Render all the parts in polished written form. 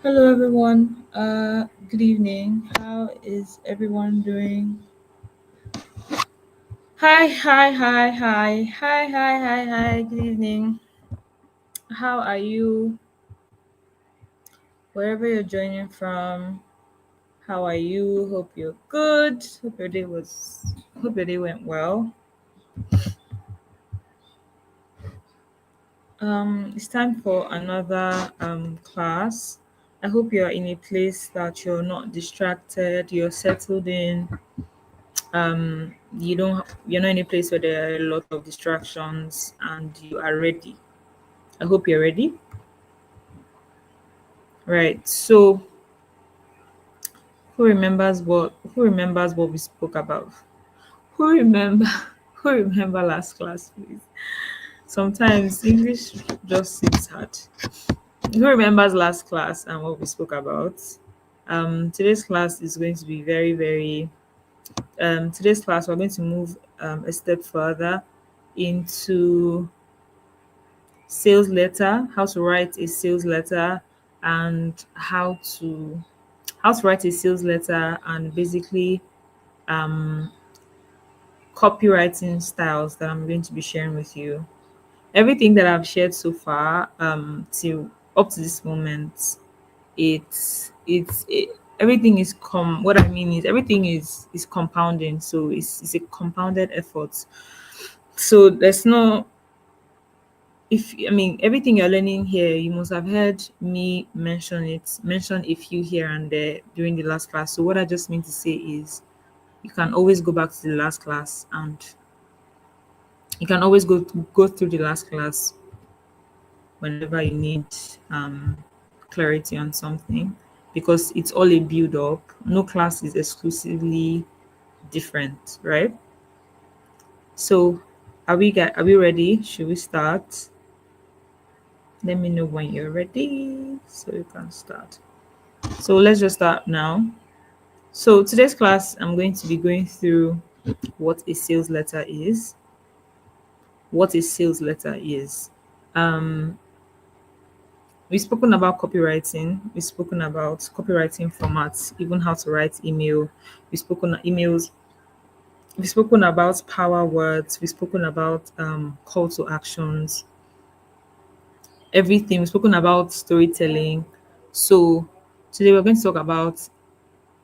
Hello everyone. Good evening. How is everyone doing? Hi. Good evening. How are you? Wherever you're joining from, how are you? Hope you're good. Hope your day went well. It's time for another class. I hope you're in a place that you're not distracted, you're settled in, you're not in a place where there are a lot of distractions and you are ready. I hope you're ready. Right. So who remembers what we spoke about? Who remember who remember last class, please? Sometimes English just seems hard. Who remembers last class and what we spoke about? Today's class is going to be very, very today's class we're going to move a step further into sales letter, how to write a sales letter, and how to write a sales letter, and basically um, copywriting styles that I'm going to be sharing with you. Everything that I've shared so far, till up to this moment, everything is what I mean is everything is compounding, so it's a compounded effort. So there's no if I mean everything you're learning here, you must have heard me mention a few here and there during the last class. So what I just mean to say is you can always go back to the last class, and you can always go through the last class whenever you need clarity on something, because it's all a build up. No class is exclusively different, right? So are we ready? Should we start? Let me know when you're ready so you can start. So let's just start now. So today's class, I'm going to be going through what a sales letter is. What a sales letter is. Um, we've spoken about copywriting. We've spoken about copywriting formats, even how to write email. We've spoken emails. We've spoken about power words. We've spoken about call to actions. Everything. We've spoken about storytelling. So today we're going to talk about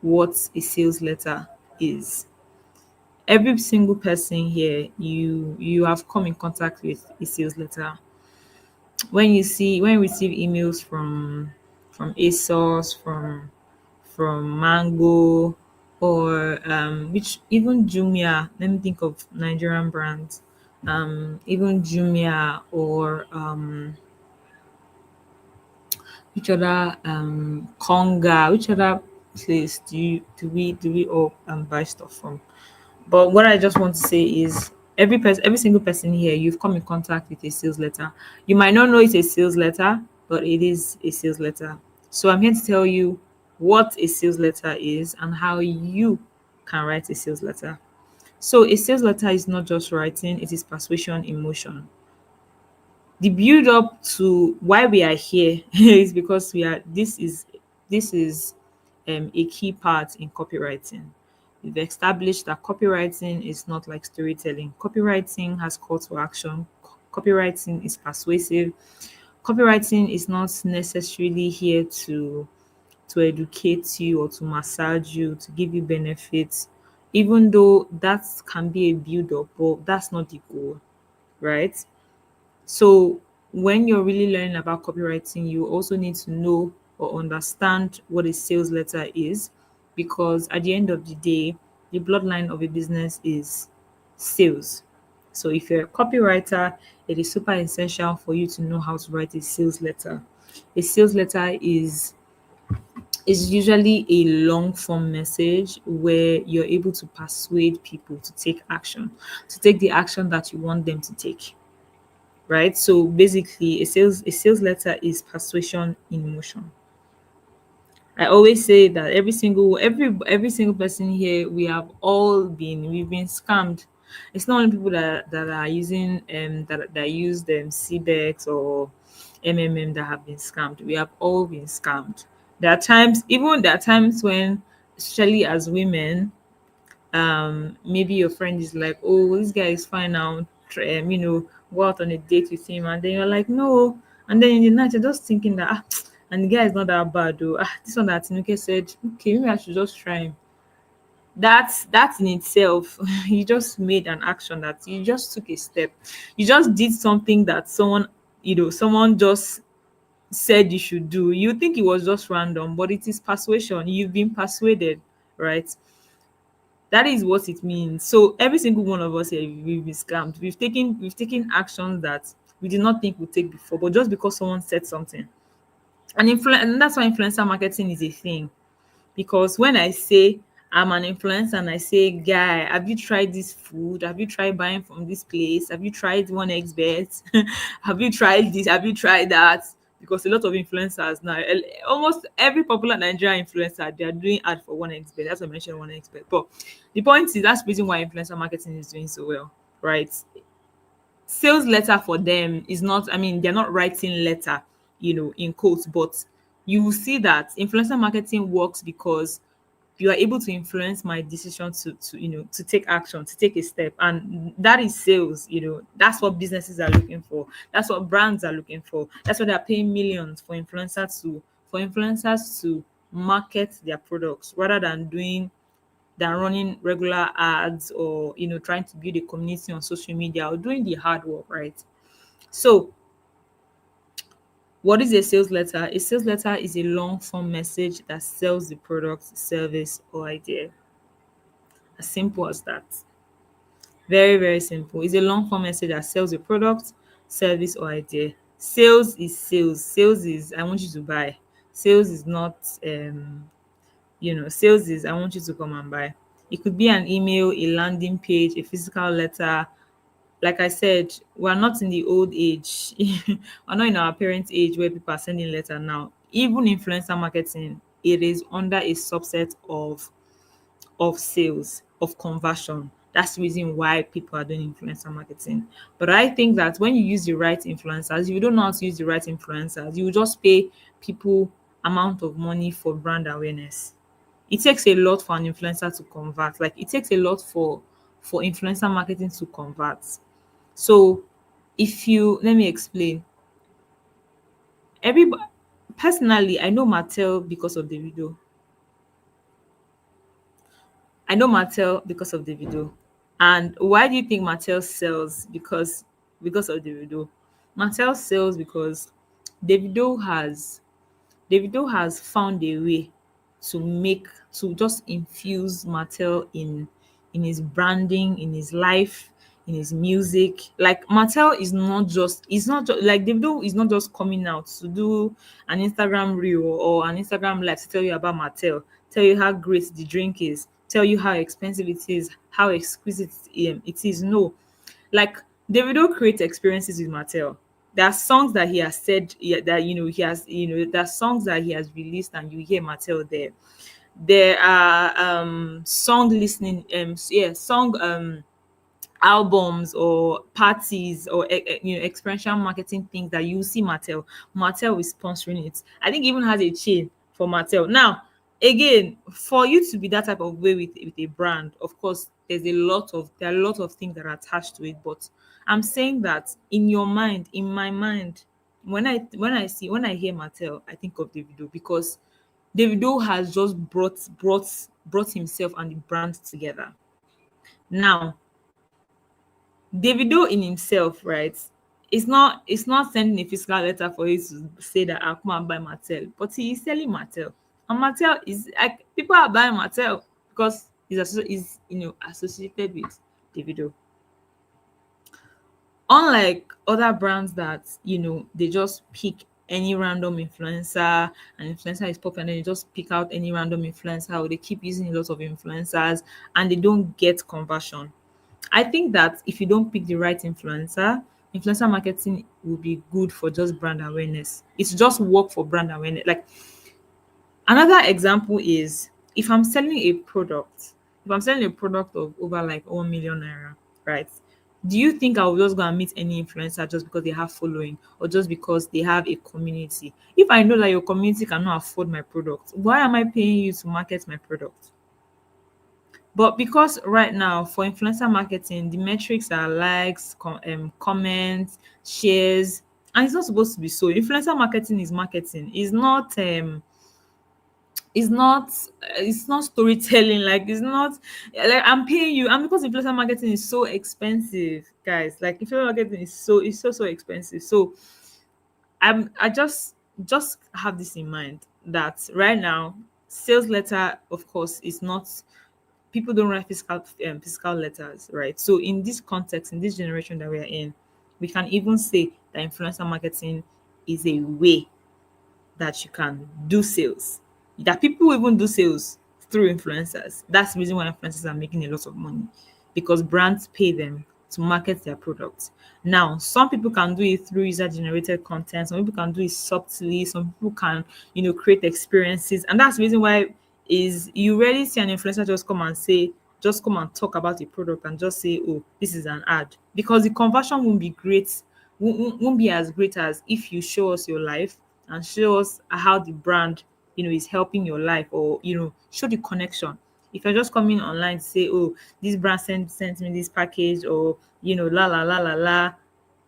what a sales letter is. Every single person here, you have come in contact with a sales letter. When you receive emails from ASOS, from Mango, or which even Jumia. Let me think of Nigerian brands. Even Jumia, or which other Konga, which other place do we all buy stuff from? But what I just want to say is every single person here, you've come in contact with a sales letter. You might not know it's a sales letter, but it is a sales letter. So I'm here to tell you what a sales letter is and how you can write a sales letter. So a sales letter is not just writing, it is persuasion in motion. The build up to why we are here is because this is a key part in copywriting. We've established that copywriting is not like storytelling. Copywriting has call to action. Copywriting is persuasive. Copywriting is not necessarily here to educate you or to massage you, to give you benefits, even though that can be a build up, but that's not the goal, right? So when you're really learning about copywriting, you also need to know or understand what a sales letter is, because at the end of the day, the bloodline of a business is sales. So if you're a copywriter, it is super essential for you to know how to write a sales letter. A sales letter is usually a long form message where you're able to persuade people to take action, to take the action that you want them to take, right? So basically, a sales letter is persuasion in motion. I always say that every single person here, we've been scammed. It's not only people that are using that use them CBEX or MMM that have been scammed. We have all been scammed. there are times when, especially as women, maybe your friend is like, oh, this guy is fine now, go out on a date with him, and then you're like, no, and then in the night you're just thinking that, and the guy is not that bad though. This one that Tinuke said, okay, maybe I should just try him. That in itself, you just made an action, that you just took a step, you just did something that someone just said you should do. You think it was just random, but it is persuasion. You've been persuaded, right? That is what it means. So every single one of us here, we've been scammed. We've taken actions that we did not think we'd take before, but just because someone said something. And that's why influencer marketing is a thing. Because when I say I'm an influencer and I say, guy, have you tried this food? Have you tried buying from this place? Have you tried one XBet? Have you tried this? Have you tried that? Because a lot of influencers now, almost every popular Nigerian influencer, they are doing ad for one XBet. That's why I mentioned one XBet. But the point is, that's the reason why influencer marketing is doing so well, right? Sales letter for them is not, I mean, they're not writing letter, in quotes, but you will see that influencer marketing works because you are able to influence my decision to take action, to take a step. And that is sales. That's what businesses are looking for. That's what brands are looking for. That's why they're paying millions for influencers to market their products, rather than running regular ads, or trying to build a community on social media, or doing the hard work, right? So what is a sales letter? A sales letter is a long form message that sells the product, service, or idea. As simple as that. Very, very simple. It's a long form message that sells a product, service, or idea. Sales is sales. Sales is I want you to buy. Sales is not sales is I want you to come and buy. It could be an email, a landing page, a physical letter. Like I said, we're not in the old age. We're not in our parents' age where people are sending letter now. Even influencer marketing, it is under a subset of sales, of conversion. That's the reason why people are doing influencer marketing. But I think that when you use the right influencers, if you don't know how to use the right influencers, you will just pay people amount of money for brand awareness. It takes a lot for an influencer to convert. Like, it takes a lot for influencer marketing to convert. So if you let me explain. Everybody Personally, I know Mattel because of the video. I know Mattel because of the video. And why do you think Mattel sells? Because of the video. Mattel sells because Davido has Davido has found a way to just infuse Mattel in his branding, in his life, in his music. Like, Mattel is not just like Davido is not just coming out to do an Instagram reel or an Instagram live to tell you about Mattel, tell you how great the drink is, tell you how expensive it is, how exquisite it is. No, like, Davido creates experiences with Mattel. There are songs that he has said, yeah, that there are songs that he has released and you hear Mattel there. There are song listening yeah song albums or parties or experiential marketing things that you see Mattel is sponsoring it. I think it even has a chain for Mattel. Now, again, for you to be that type of way with a brand, of course, there are a lot of things that are attached to it. But I'm saying that in your mind, in my mind, when I hear Mattel, I think of Davido, because Davido has just brought himself and the brand together. Now, Davido in himself, right? It's not sending a physical letter for you to say that I'll come and buy Mattel, but he is selling Mattel. And Mattel is like, people are buying Mattel because he's associated with Davido. Unlike other brands that they just pick any random influencer, and influencer is popular, and then they just pick out any random influencer, or they keep using a lot of influencers and they don't get conversion. I think that if you don't pick the right influencer marketing will be good for just brand awareness. It's just work for brand awareness. Like, another example is, if I'm selling a product, of over like 1 million naira, right? Do you think I will just go and meet any influencer just because they have following or just because they have a community? If I know that your community cannot afford my product, why am I paying you to market my product? But because right now for influencer marketing, the metrics are likes, comments, shares, and it's not supposed to be so. Influencer marketing is marketing. It's not storytelling. Like it's not like I'm paying you, and because influencer marketing is so expensive, guys. Like influencer marketing is so expensive. So I just have this in mind that right now sales letter, of course, is not, people don't write physical letters, right? So in this context, in this generation that we are in, we can even say that influencer marketing is a way that you can do sales. That people even do sales through influencers. That's the reason why influencers are making a lot of money, because brands pay them to market their products. Now, some people can do it through user generated content, some people can do it subtly, some people can, create experiences. And that's the reason why is you rarely see an influencer just come and talk about a product and just say, oh, this is an ad, because the conversion won't be great, won't be as great as if you show us your life and show us how the brand, is helping your life, or show the connection. If you're just coming online to say, oh, this brand sent me this package, or la la la la la,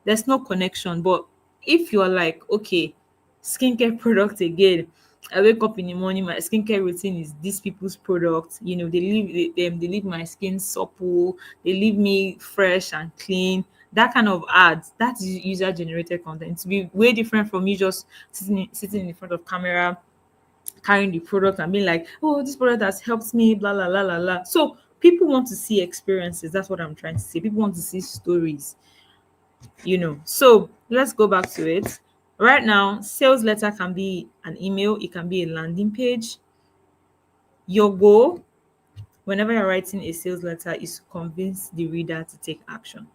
there's no connection. But if you're like, okay, skincare product again, I wake up in the morning, my skincare routine is these people's product, they leave my skin supple, they leave me fresh and clean. That kind of ads, that is user generated content, to be way different from you just sitting in front of camera, carrying the product and being like, oh, this product has helped me, blah blah blah blah blah. So people want to see experiences. That's what I'm trying to say. People want to see stories. So let's go back to it. Right now, sales letter can be an email, it can be a landing page. Your goal whenever you're writing a sales letter is to convince the reader to take action.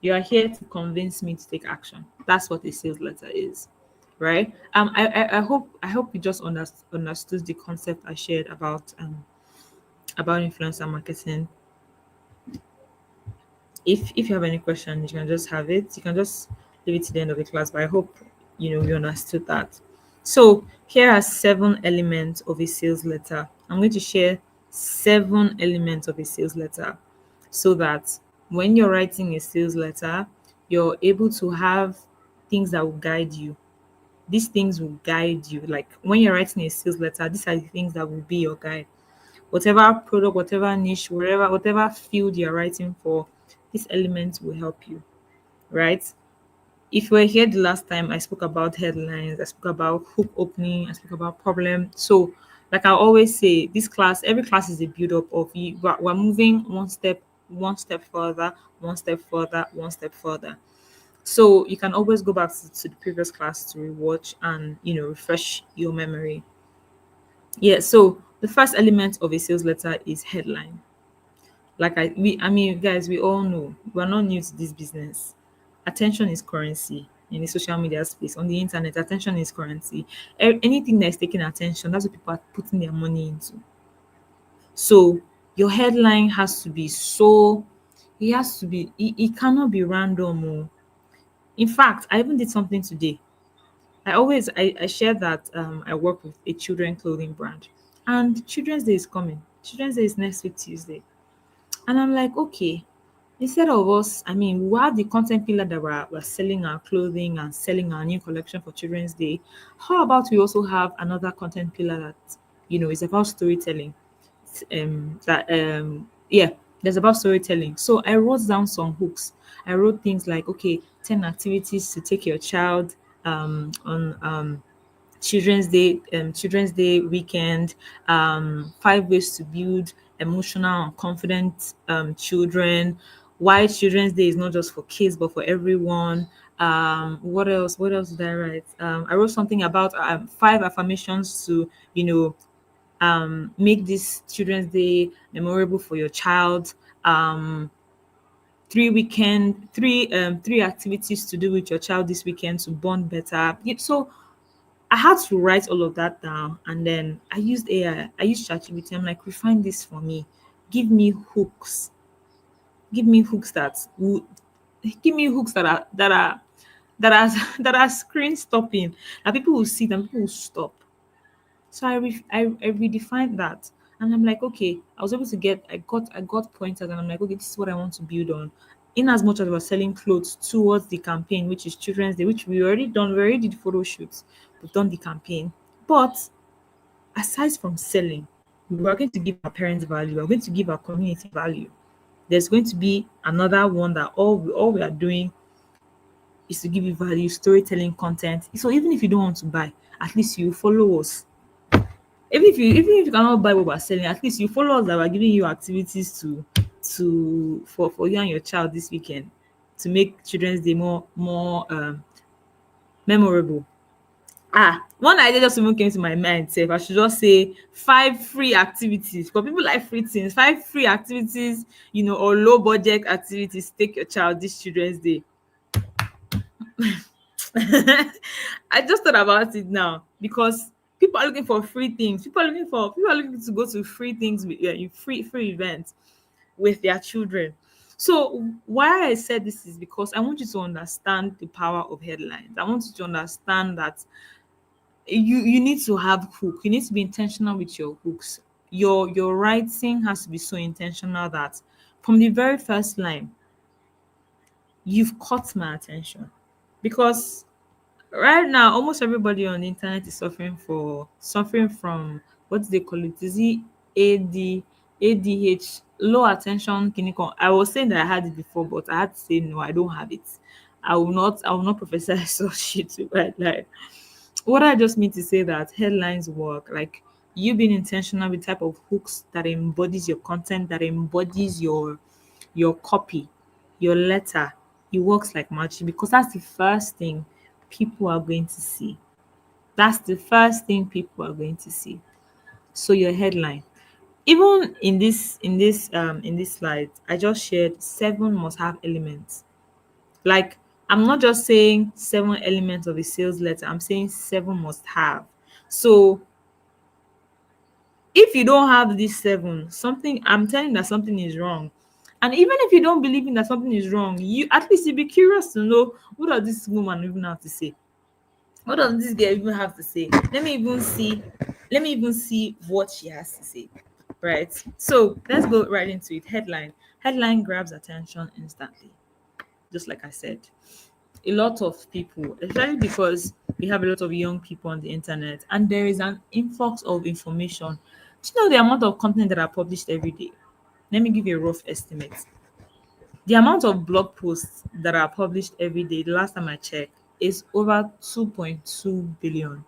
You are here to convince me to take action. That's what a sales letter is, right? I hope you just understood the concept I shared about influencer marketing. If you have any questions, you can just have it. You can just leave it to the end of the class. But I hope you understood that. So here are 7 elements of a sales letter. I'm going to share 7 elements of a sales letter, so that when you're writing a sales letter, you're able to have things that will guide you. These things will guide you. Like when you're writing a sales letter, these are the things that will be your guide. Whatever product, whatever niche, whatever field you're writing for, these elements will help you, right? If you were here the last time, I spoke about headlines, I spoke about hook opening, I spoke about problem. So, like I always say, every class is a build up of you. We're moving one step further, one step further, one step further. So you can always go back to the previous class to rewatch and refresh your memory. Yeah. So the first element of a sales letter is headline. Like I mean, guys, we all know we're not new to this business. Attention is currency in the social media space. On the internet, attention is currency. Anything that is taking attention, that's what people are putting their money into. So your headline has to be so, it has to be, it cannot be random. Oh. In fact, I even did something today. I share that I work with a children clothing brand, and Children's Day is coming. Children's Day is next week Tuesday. And I'm like, okay, instead of us, I mean, we have the content pillar that we're selling our clothing and selling our new collection for Children's Day. How about we also have another content pillar that, is about storytelling? Yeah, there's about storytelling. So I wrote down some hooks. I wrote things like, okay, 10 activities to take your child on Children's Day weekend, 5 ways to build emotional and confident children, why Children's Day is not just for kids but for everyone. What else did I write? I wrote something about 5 affirmations to make this Children's Day memorable for your child. um 3 activities to do with your child this weekend to bond better. So I had to write all of that down, and then I used AI. I used ChatGPT. I'm like, refine this for me. Give me hooks. Give me hooks that will give me hooks that are screen stopping, that people will see them, people will stop. So I redefined that, and I'm like, okay, I was able to get, I got pointers, and I'm like, okay, this is what I want to build on. In as much as we're selling clothes towards the campaign, which is Children's Day, which we already done, we already did photo shoots, we've done the campaign. But aside from selling, we are going to give our parents value, we're going to give our community value. There's going to be another one that all we are doing is to give you value, storytelling content. So even if you don't want to buy, at least you follow us. Even if you cannot buy what we're selling, at least you follow us that we're giving you activities for you and your child this weekend to make Children's Day more memorable. One idea just even came to my mind. If I should just say 5 free activities, because people like free things. 5 free activities, or low budget activities. Take your child this Children's Day. I just thought about it now because people are looking for free things. People are looking to go to free things with free events with their children. So why I said this is because I want you to understand the power of headlines. I want you to understand that you need to have hook. You need to be intentional with your hooks. Your writing has to be so intentional that from the very first line, you've caught my attention. Because right now almost everybody on the internet is suffering from, what do they call it, is it ADH, low attention clinical. I was saying that I had it before, but I had to say no, I don't have it. I will not prophesy such shit to right, like, what I just mean to say that headlines work, like you being intentional with type of hooks that embodies your content, that embodies your copy, your letter. It works like magic because that's the first thing people are going to see. That's the first thing people are going to see. So your headline. Even in this slide, I just shared 7 must have elements. Like, I'm not just saying 7 elements of a sales letter, I'm saying 7 must have. So if you don't have these 7, something, I'm telling you that something is wrong. And even if you don't believe in that something is wrong, you at least you'll be curious to know, what does this woman even have to say? What does this girl even have to say? Let me even see what she has to say. Right. So let's go right into it. Headline. Headline grabs attention instantly. Just like I said. A lot of people, especially because we have a lot of young people on the internet and there is an influx of information. Do you know the amount of content that are published every day? Let me give you a rough estimate. The amount of blog posts that are published every day, the last time I checked, is over 2.2 billion.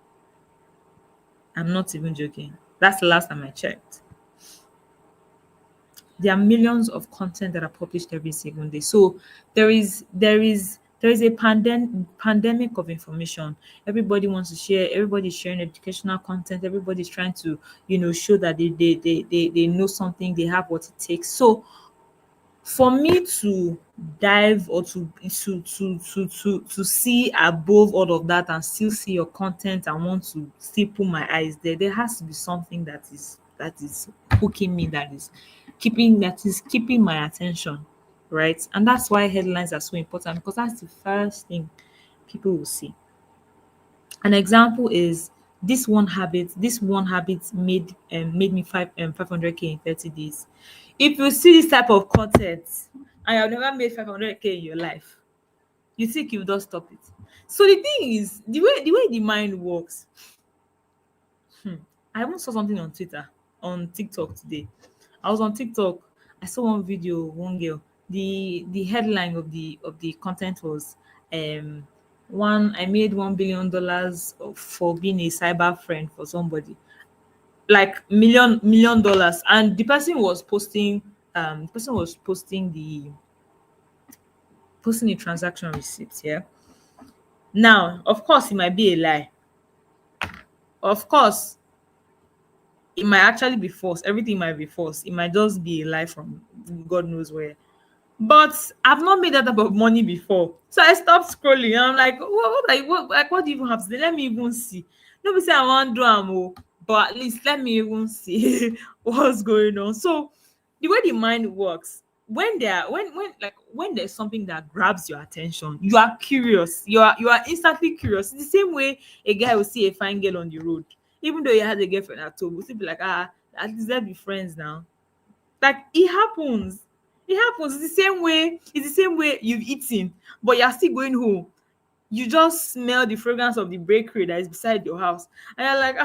I'm not even joking. That's the last time I checked. There are millions of content that are published every single day. So there is a pandemic of information. Everybody wants to share. Everybody's sharing educational content. Everybody's trying to show that they know something. They have what it takes. So for me to dive or to see above all of that and still see your content and want to still put my eyes there has to be something that is hooking me, that is keeping my attention, right? And that's why headlines are so important, because that's the first thing people will see. An example is, this one habit made me 500K in 30 days. If you see this type of content and you have never made 500K in your life, you think you don't stop it. So the thing is, the way the mind works. I even saw something on Twitter, on TikTok today. I was on TikTok. I saw one video, one girl. The headline of the content was, one I made $1 billion for being a cyber friend for somebody. Like million dollars. And the person was posting the transaction receipts, yeah. Now, of course, it might be a lie. Of course, it might actually be false. Everything might be false. It might just be a lie from God knows where. But I've not made that type of money before. So I stopped scrolling. And I'm like, what do you even have to say? Let me even see. Nobody say I want to do am, but at least let me even see what's going on. So the way the mind works, when they are when there's something that grabs your attention, you are curious. You are instantly curious. It's the same way a guy will see a fine girl on the road, even though he has a girlfriend at home, will still be like, at least let's be friends now. Like it happens. It happens. It's the same way you've eaten, but you're still going home. You just smell the fragrance of the bakery that is beside your house, and you're like,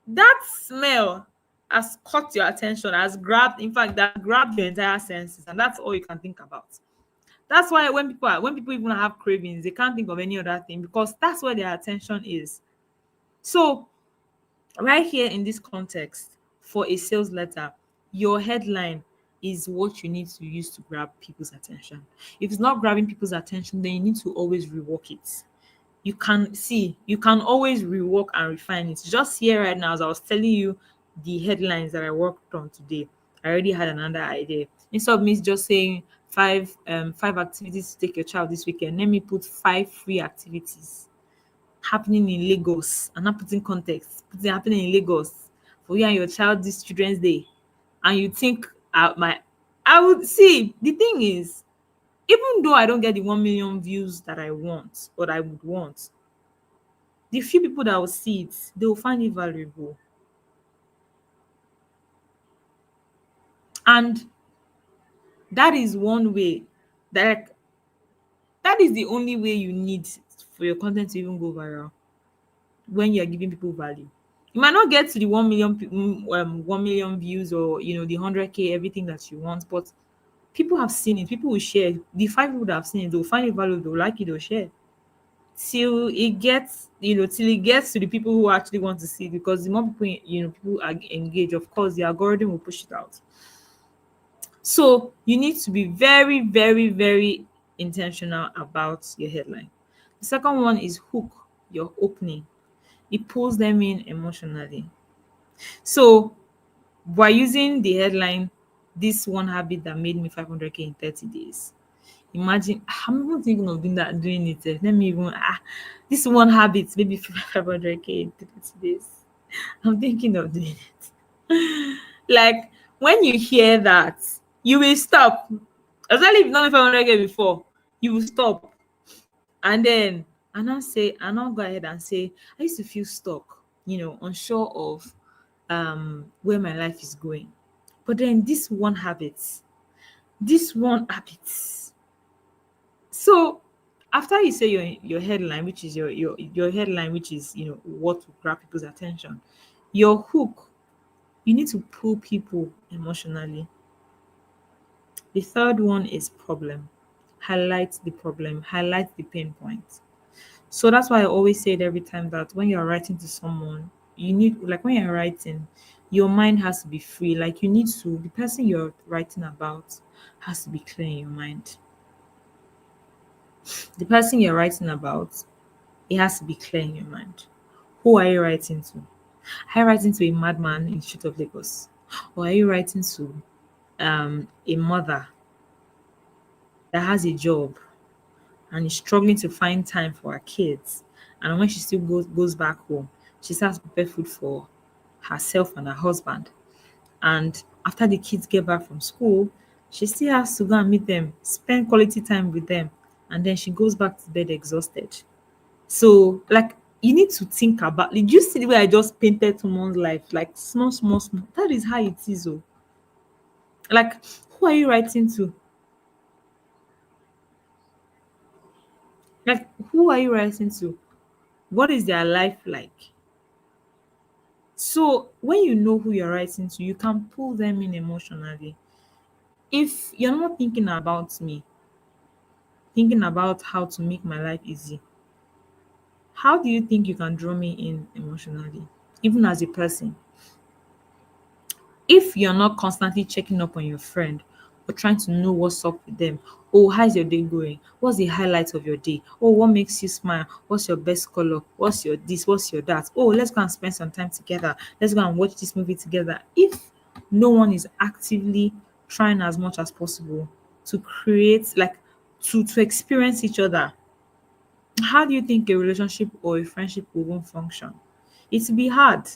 that smell has caught your attention, has grabbed, in fact, that grabbed your entire senses, and that's all you can think about. That's why when people even have cravings, they can't think of any other thing because that's where their attention is. So right here in this context, for a sales letter, your headline is what you need to use to grab people's attention. If it's not grabbing people's attention, then you need to always rework it. You can always rework and refine it. Just here right now, as I was telling you the headlines that I worked on today, I already had another idea. Instead of me just saying five activities to take your child this weekend, let me put five free activities happening in Lagos. And not putting context, putting happening in Lagos for you and your child this Children's Day. And you think my I would see, the thing is, even though I don't get the 1 million views that I want, what I would want, the few people that will see it, they will find it valuable. And that is one way that that is the only way you need for your content to even go viral, when you're giving people value. You might not get to the 1 million views, or the 100K, everything that you want, but people have seen it. People will share. The five people that have seen it, they'll find it valuable, they'll like it, they'll share. Till it gets to the people who actually want to see it, because the more people people are engaged, of course the algorithm will push it out. So you need to be very, very, very intentional about your headline. The second one is hook, your opening. It pulls them in emotionally. So by using the headline, this one habit that made me 500K in 30 days. Imagine, I'm even thinking of doing it. Let me even this one habit, maybe 500K in 30 days. I'm thinking of doing it. Like, when you hear that, you will stop. Especially if you've done 500K before, you will stop. And then I'll go ahead and say, I used to feel stuck, unsure of where my life is going. But then this one habit. So after you say your headline, which is your headline, which is what will grab people's attention, your hook, you need to pull people emotionally. The third one is problem. Highlight the problem, highlight the pain point. So that's why I always say it every time, that when you're writing to someone, you need, like, when you're writing, your mind has to be free. Like, you need to, the person you're writing about has to be clear in your mind. The person you're writing about, it has to be clear in your mind. Who are you writing to? Are you writing to a madman in the street of Lagos? Or are you writing to a mother that has a job and is struggling to find time for her kids? And when she still goes back home, she starts to prepare food for herself and her husband. And after the kids get back from school, she still has to go and meet them, spend quality time with them, and then she goes back to bed exhausted. So, like, you need to think about, did you see the way I just painted someone's life? Like, small, small, small. That is how it is. Oh. Like, who are you writing to? Like, who are you writing to? What is their life like? So, when you know who you're writing to, you can pull them in emotionally. If you're not thinking about me, thinking about how to make my life easy, how do you think you can draw me in emotionally, even as a person? If you're not constantly checking up on your friend or trying to know what's up with them, oh, how's your day going? What's the highlight of your day? Oh, what makes you smile? What's your best color? What's your this? What's your that? Oh, let's go and spend some time together. Let's go and watch this movie together. If no one is actively trying as much as possible to create, like, to experience each other, how do you think a relationship or a friendship will even function? It will be hard.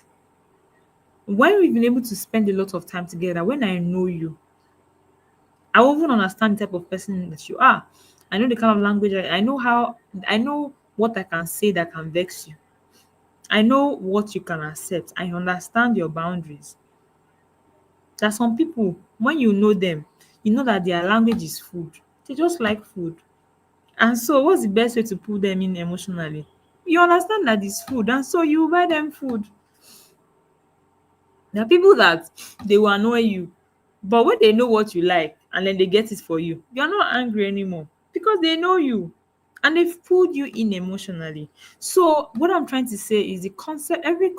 When we've been able to spend a lot of time together, when I know you, I will even understand the type of person that you are. I know the kind of language, I know how, I know what I can say that can vex you. I know what you can accept. I understand your boundaries. There are some people, when you know them, you know that their language is food. They just like food. And so, what's the best way to pull them in emotionally? You understand that it's food, and so you buy them food. There are people that they will annoy you, but when they know what you like and then they get it for you, you're not angry anymore because they know you and they've pulled you in emotionally. So, what I'm trying to say is the concept, every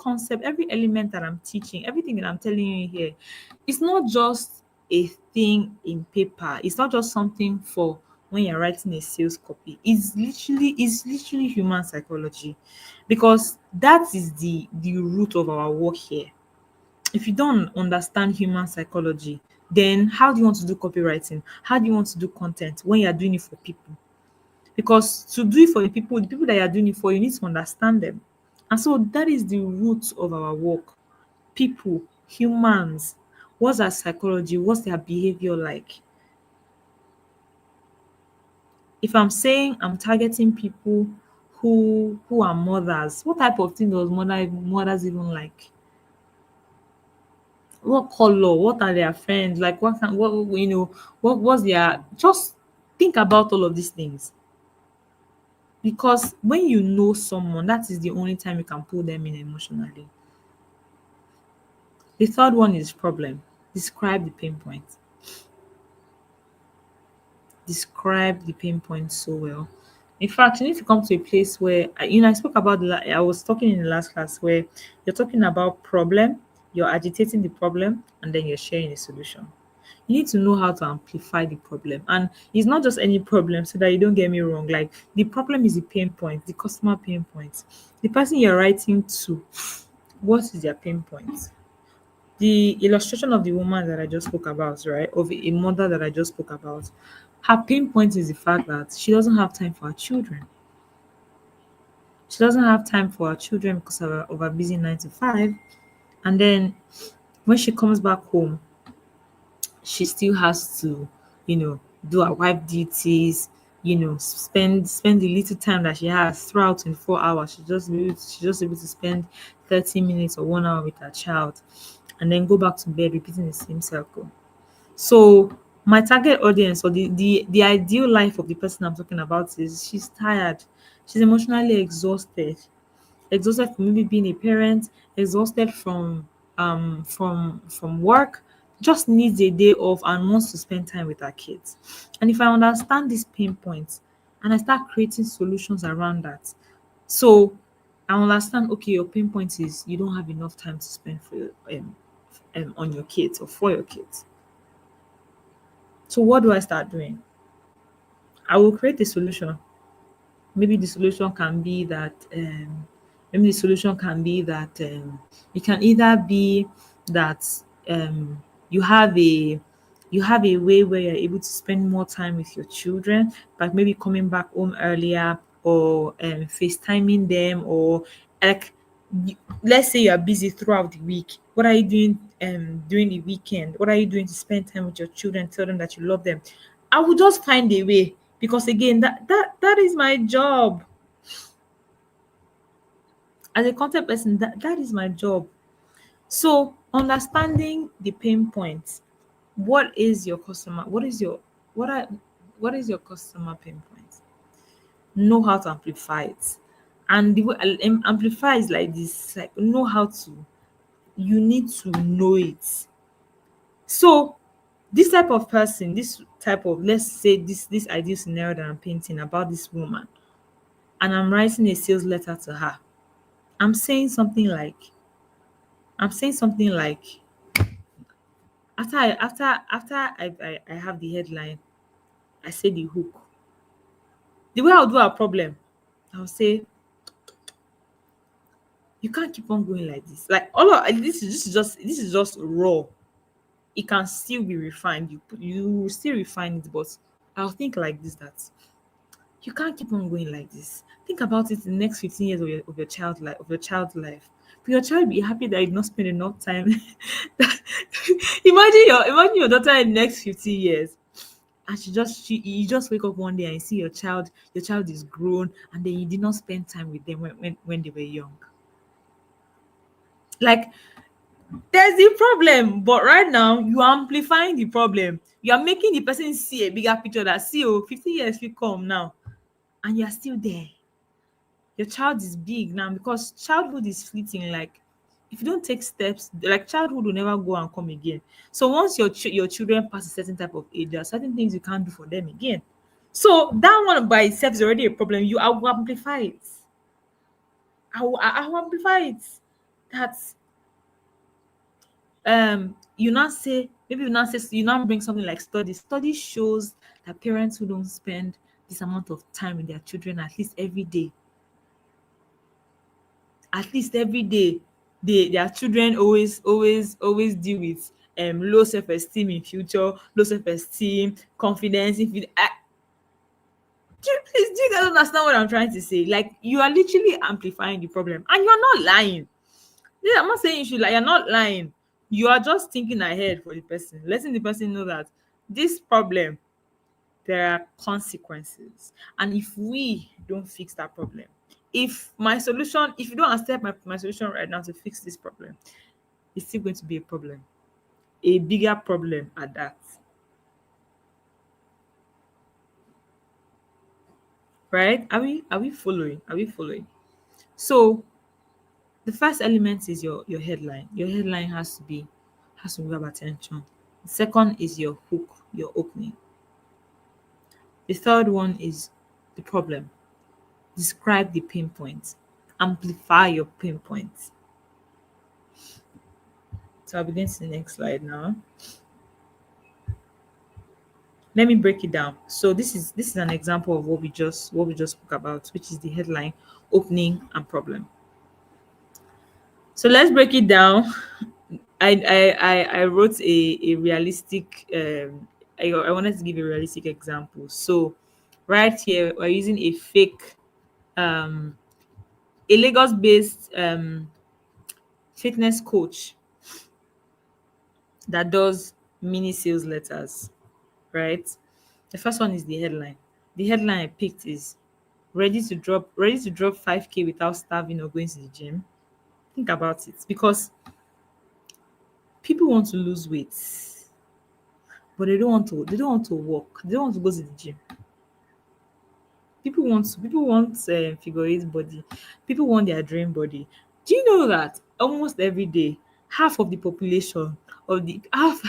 element that I'm teaching, everything that I'm telling you here, it's not just a thing in paper, it's not just something for when you're writing a sales copy. It's literally human psychology because that is the root of our work here. If you don't understand human psychology, then how do you want to do copywriting? How do you want to do content when you're doing it for people? Because to do it for the people that you're doing it for, you need to understand them. And so that is the root of our work. People, humans, what's their psychology? What's their behavior like? If I'm saying I'm targeting people who are mothers, what type of thing does mothers even like? What color, what are their friends like, what's their, just think about all of these things, because when you know someone, that is the only time you can pull them in emotionally. The third one is problem. Describe the pain point. Describe the pain point so well. In fact, you need to come to a place where I spoke about I was talking in the last class where you're talking about problem, you're agitating the problem, and then you're sharing a solution. You need to know how to amplify the problem. And it's not just any problem, so that you don't get me wrong. Like, the problem is the pain point, the customer pain point. The person you're writing to, what is their pain point? The illustration of the woman that I just spoke about, right? Of a mother that I just spoke about. Her pain point is the fact that she doesn't have time for her children. She doesn't have time for her children because of her busy 9 to 5. And then when she comes back home, she still has to, do her wife duties, spend the little time that she has throughout 24 hours. She just able to spend 30 minutes or 1 hour with her child and then go back to bed repeating the same cycle. So my target audience, or the ideal life of the person I'm talking about, is she's tired, she's emotionally exhausted from maybe being a parent, exhausted from work, just needs a day off and wants to spend time with her kids. And if I understand these pain points and I start creating solutions around that, so I understand, okay, your pain point is you don't have enough time to spend for on your kids or for your kids. So what do I start doing? I will create a solution. Maybe the solution can be that it can either be that you have a way where you're able to spend more time with your children, like maybe coming back home earlier, or FaceTiming them, or like, let's say you're busy throughout the week. What are you doing during the weekend? What are you doing to spend time with your children? Tell them that you love them. I will just find a way, because again, that is my job as a content person. That is my job. So understanding the pain points. What is your customer? What are what is your customer pain points? Know how to amplify it. And the way amplify is like this, like, know how to, you need to know it. So this type of person, this type of, let's say, this ideal scenario that I'm painting about this woman, and I'm writing a sales letter to her. I'm saying something like, I'm saying something like, after I have the headline, I say the hook. The way I'll do our problem, I'll say, you can't keep on going like this. Like, all of this is just raw. It can still be refined. You will still refine it, but I'll think like this, that you can't keep on going like this. Think about it in the next 15 years of your child life. But your child be happy that you did not spend enough time. Imagine your daughter in the next 50 years. And you just wake up one day and you see your child is grown, and then you did not spend time with them when they were young. Like, there's the problem, but right now you are amplifying the problem. You are making the person see a bigger picture that, see, oh, 50 years will come now, and you're still there. Your child is big now, because childhood is fleeting. Like, if you don't take steps, like, childhood will never go and come again. So once your children pass a certain type of age, there are certain things you can't do for them again. So that one by itself is already a problem. I will amplify it. I will amplify it. That's you now say, maybe you now bring something like study shows that parents who don't spend this amount of time with their children at least every day, their children always deal with low self-esteem in future, low self-esteem, confidence. If you please, do you guys understand what I'm trying to say? Like, you are literally amplifying the problem, and you're not lying. Yeah, I'm not saying you should lie. You're not lying. You are just thinking ahead for the person, letting the person know that this problem, there are consequences. And if we don't fix that problem, if you don't accept my solution right now to fix this problem, it's still going to be a problem, a bigger problem at that. Right? Are we following? Are we following? So the first element is your headline. Your headline has to grab attention. The second is your hook, your opening. The third one is the problem. Describe the pain points. Amplify your pain points. So I'll begin to the next slide now. Let me break it down. So this is an example of what we just spoke about, which is the headline, opening, and problem. So let's break it down. I wrote a realistic I wanted to give a realistic example. So right here we're using um a Lagos based fitness coach that does mini sales letters, right? The first one is the headline. The headline I picked is ready to drop 5k without starving or going to the gym. Think about it, because people want to lose weight, but they don't want to walk. They don't want to go to the gym. People want figure eight body. People want their dream body. Do you know that almost every day, half of the population of the half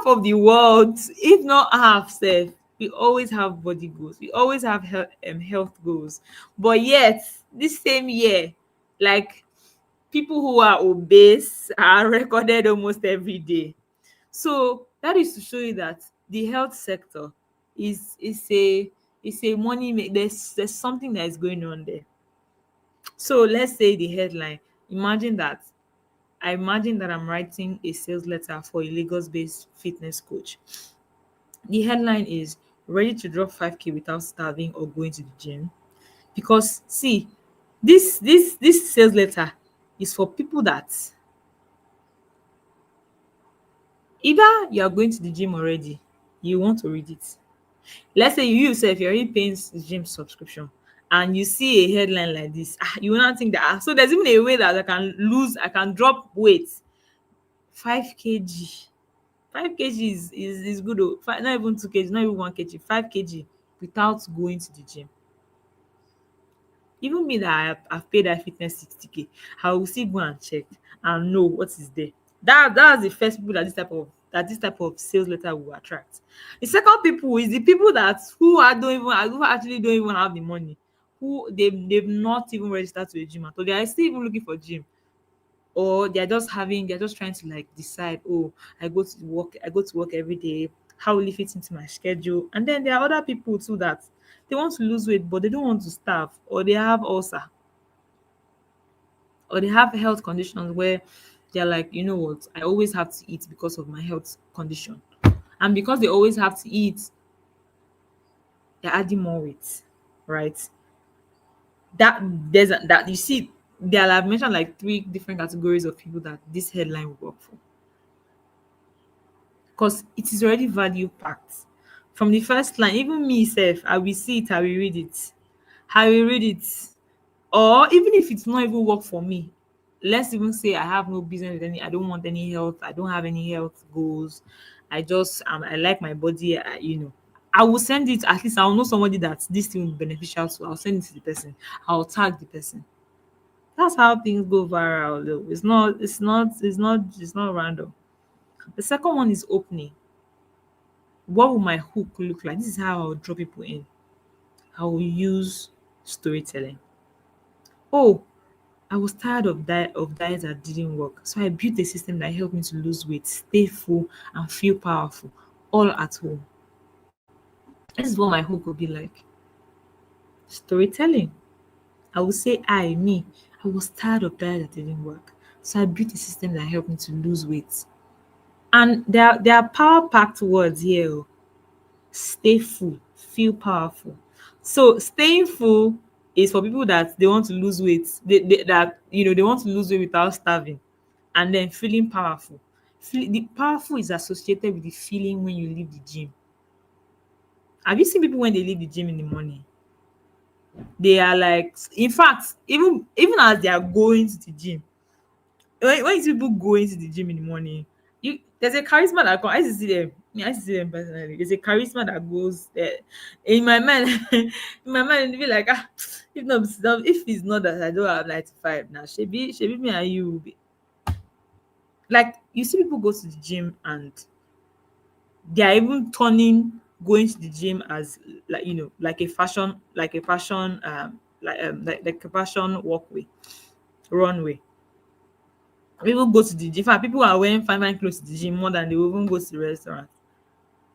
of the world, if not half, self, we always have body goals. We always have health goals. But yet, this same year, like, people who are obese are recorded almost every day. So that is to show you that the health sector is a money there's something that is going on there. So let's say the headline. Imagine that I imagine that I'm writing a sales letter for a Lagos-based fitness coach. The headline is ready to drop 5k without starving or going to the gym. Because see, this sales letter is for people that either you are going to the gym already, you want to read it. Let's say you yourself, you're already paying gym subscription, and you see a headline like this, you will not think that, so there's even a way that I can drop weight 5 kg. 5 kg is good. Oh, not even 2 kg, not even 1 kg, 5 kg without going to the gym. Even me that I've paid that fitness 60k, I will still go and check and know what is there. That's the first people that this type of sales letter will attract. The second people is the people that who actually don't even have the money, who they've not even registered to a gym at all. They are still even looking for gym, or they're just trying to, like, decide, oh, I go to work every day. How will it fit into my schedule? And then there are other people too that they want to lose weight, but they don't want to starve, or they have ulcer, or they have health conditions where they're like, you know what, I always have to eat because of my health condition. And because they always have to eat, they're adding more weight, right? That you see, I've mentioned like three different categories of people that this headline will work for, because it is already value packed. From the first line, even me self, I will see it, I will read it. I will read it. Or even if it's not even work for me, let's even say I have no business with any, I don't want any health, I don't have any health goals. I just I like my body, I will send it. At least I'll know somebody that this thing will be beneficial to. I'll send it to the person. I'll tag the person. That's how things go viral though. It's not random. The second one is opening. What will my hook look like? This is how I'll draw people in. I will use storytelling. Oh, I was tired of diets that didn't work. So I built a system that helped me to lose weight, stay full, and feel powerful, all at home. This is what my hook will be like. Storytelling. I will say I was tired of diet that didn't work. So I built a system that helped me to lose weight. And there are power packed words here. Oh. Stay full, feel powerful. So staying full is for people that they want to lose weight. They want to lose weight without starving, and then feeling powerful. The powerful is associated with the feeling when you leave the gym. Have you seen people when they leave the gym in the morning? They are like, in fact, even as they are going to the gym, when you see people going to the gym in the morning, there's a charisma that comes. I used to see them. I used to see them personally. There's a charisma that goes there. In my mind, in my mind, it'd be like, if it's not that I don't have 95 now, should be me and you will be. Like you see people go to the gym and they are even turning going to the gym as like like a fashion like a fashion walkway, runway. People go to the gym. In fact, people are wearing fine clothes to the gym more than they will even go to the restaurant,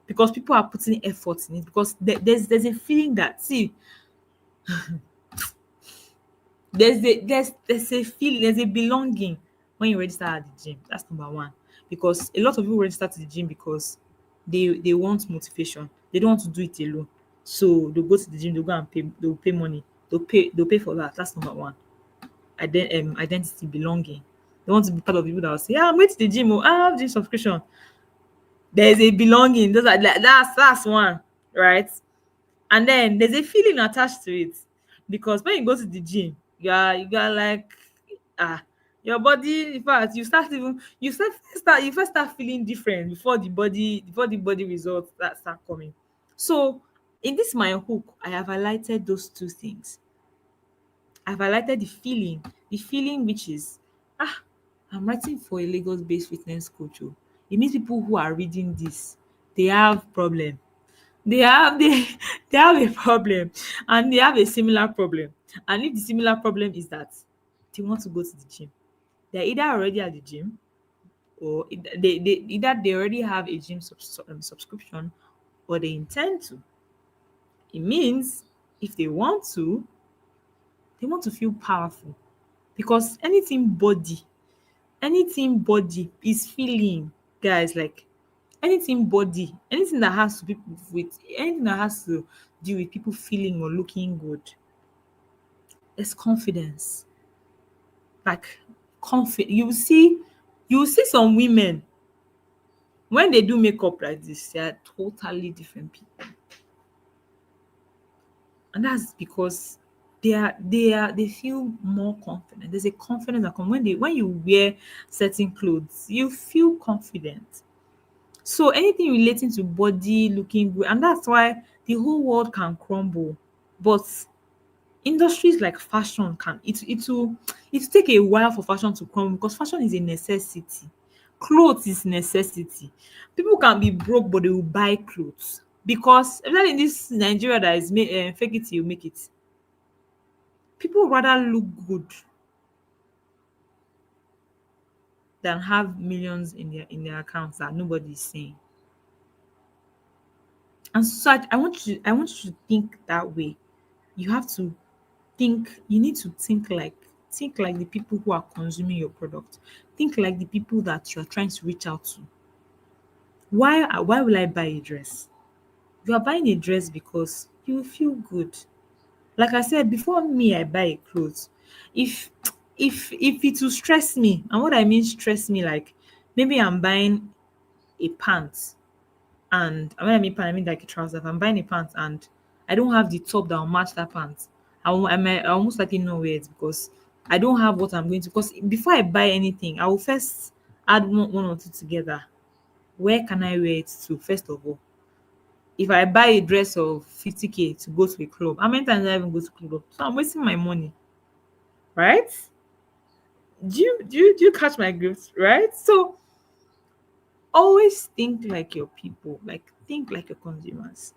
because people are putting effort in it. Because there's a feeling that, see, there's a feeling, there's a belonging when you register at the gym. That's number one. Because a lot of people register to the gym because they want motivation. They don't want to do it alone. So they'll go to the gym, they'll go and pay, they'll pay money, they'll pay for that. That's number one. Identity, belonging. They want to be part of people that will say, yeah, I'm going to the gym, I have gym subscription. There's a belonging. Those are like that's one, right? And then there's a feeling attached to it, because when you go to the gym, you are like, ah, your body. In fact, you first start feeling different before the body results that start coming. So in this my hook, I have highlighted those two things. I've highlighted the feeling which is, ah, I'm writing for a Lagos-based fitness coach. Oh. It means people who are reading this, they have problem. They they have a problem, and they have a similar problem. And if the similar problem is that they want to go to the gym, they're either already at the gym, or they already have a gym subscription, or they intend to. It means if they want to feel powerful, because anything body is feeling, guys. Like anything that has to be with anything that has to do with people feeling or looking good, is confidence. Like you see some women, when they do makeup like this, they are totally different people. And that's because they feel more confident. There's a confidence that comes when you wear certain clothes, you feel confident. So anything relating to body looking good, and that's why the whole world can crumble. But industries like fashion it will take a while for fashion to crumble, because fashion is a necessity. Clothes is necessity. People can be broke, but they will buy clothes, because especially in this Nigeria that is fake it till you make it. People rather look good than have millions in their accounts that nobody is seeing. And so I want you to think that way. You have to you need to think like the people who are consuming your product. Think like the people that you're trying to reach out to. Why will I buy a dress? You are buying a dress because you feel good. Like I said before, me, I buy a clothes. If If it will stress me, and what I mean stress me, like maybe I'm buying a pants, and when I mean pants, I mean like a trouser. If I'm buying a pants and I don't have the top that will match that pants, I almost likely know where it's because I don't have what I'm going to. Because before I buy anything, I will first add one or two together. Where can I wear it to? First of all, if I buy a dress of 50K to go to a club, how many times do I even go to club? So I'm wasting my money, right? Do you catch my drift, right? So always think like your people, like think like your consumers.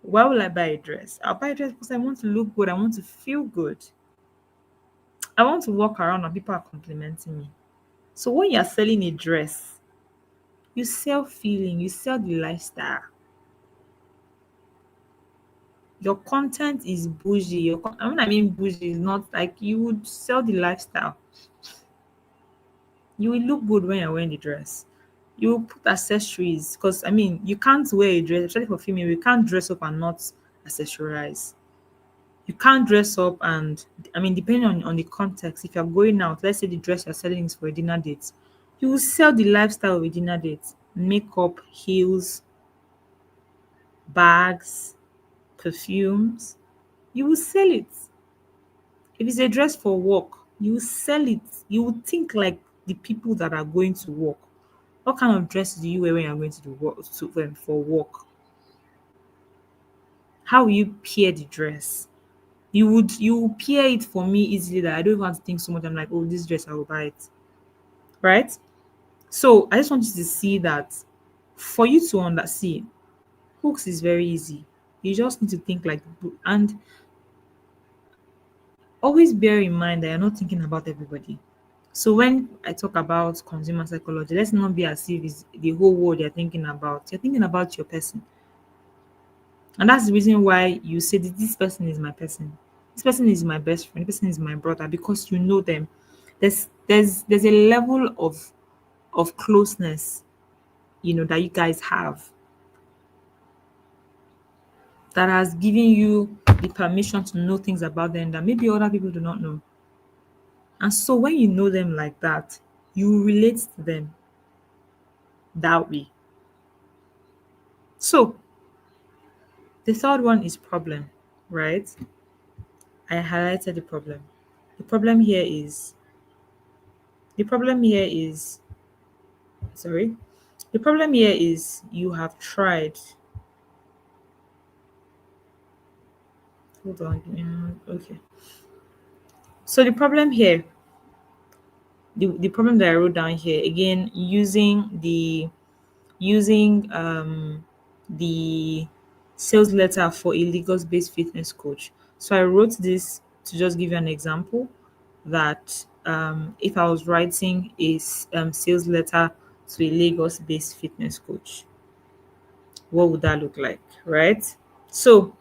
Why will I buy a dress? I'll buy a dress because I want to look good. I want to feel good. I want to walk around and people are complimenting me. So when you're selling a dress, you sell feeling, you sell the lifestyle. Your content is bougie. When I mean bougie, is not like you would sell the lifestyle. You will look good when you're wearing the dress. You will put accessories because I mean you can't wear a dress, especially for female, you can't dress up and not accessorize. You can't dress up and I mean depending on the context, if you're going out, let's say the dress you're selling is for a dinner date, you will sell the lifestyle of a dinner date. Makeup, heels, bags, perfumes. You will sell it. If it's a dress for work, you will sell it. You will think like the people that are going to work. What kind of dress do you wear when you're going to the work for work? How will you pair the dress? You will pair it for me easily that I don't even have to think so much. I'm like, oh, this dress I will buy it. Right? So I just want you to see that for you to see hooks is very easy. You just need to think like and always bear in mind that you're not thinking about everybody. So when I talk about consumer psychology, let's not be as if it's the whole world you're thinking about. You're thinking about your person. And that's the reason why you say that this person is my person. This person is my best friend. This person is my brother because you know them. There's a level of closeness, that you guys have that has given you the permission to know things about them that maybe other people do not know. And so when you know them like that, you relate to them that way. So the third one is problem, right? I highlighted the problem. The problem here is the problem here is sorry. The problem here is you have tried. Hold on. Okay. So the problem that I wrote down here again, using the sales letter for a Lagos-based fitness coach. So I wrote this to just give you an example that if I was writing a sales letter to a Lagos-based fitness coach, what would that look like, right? So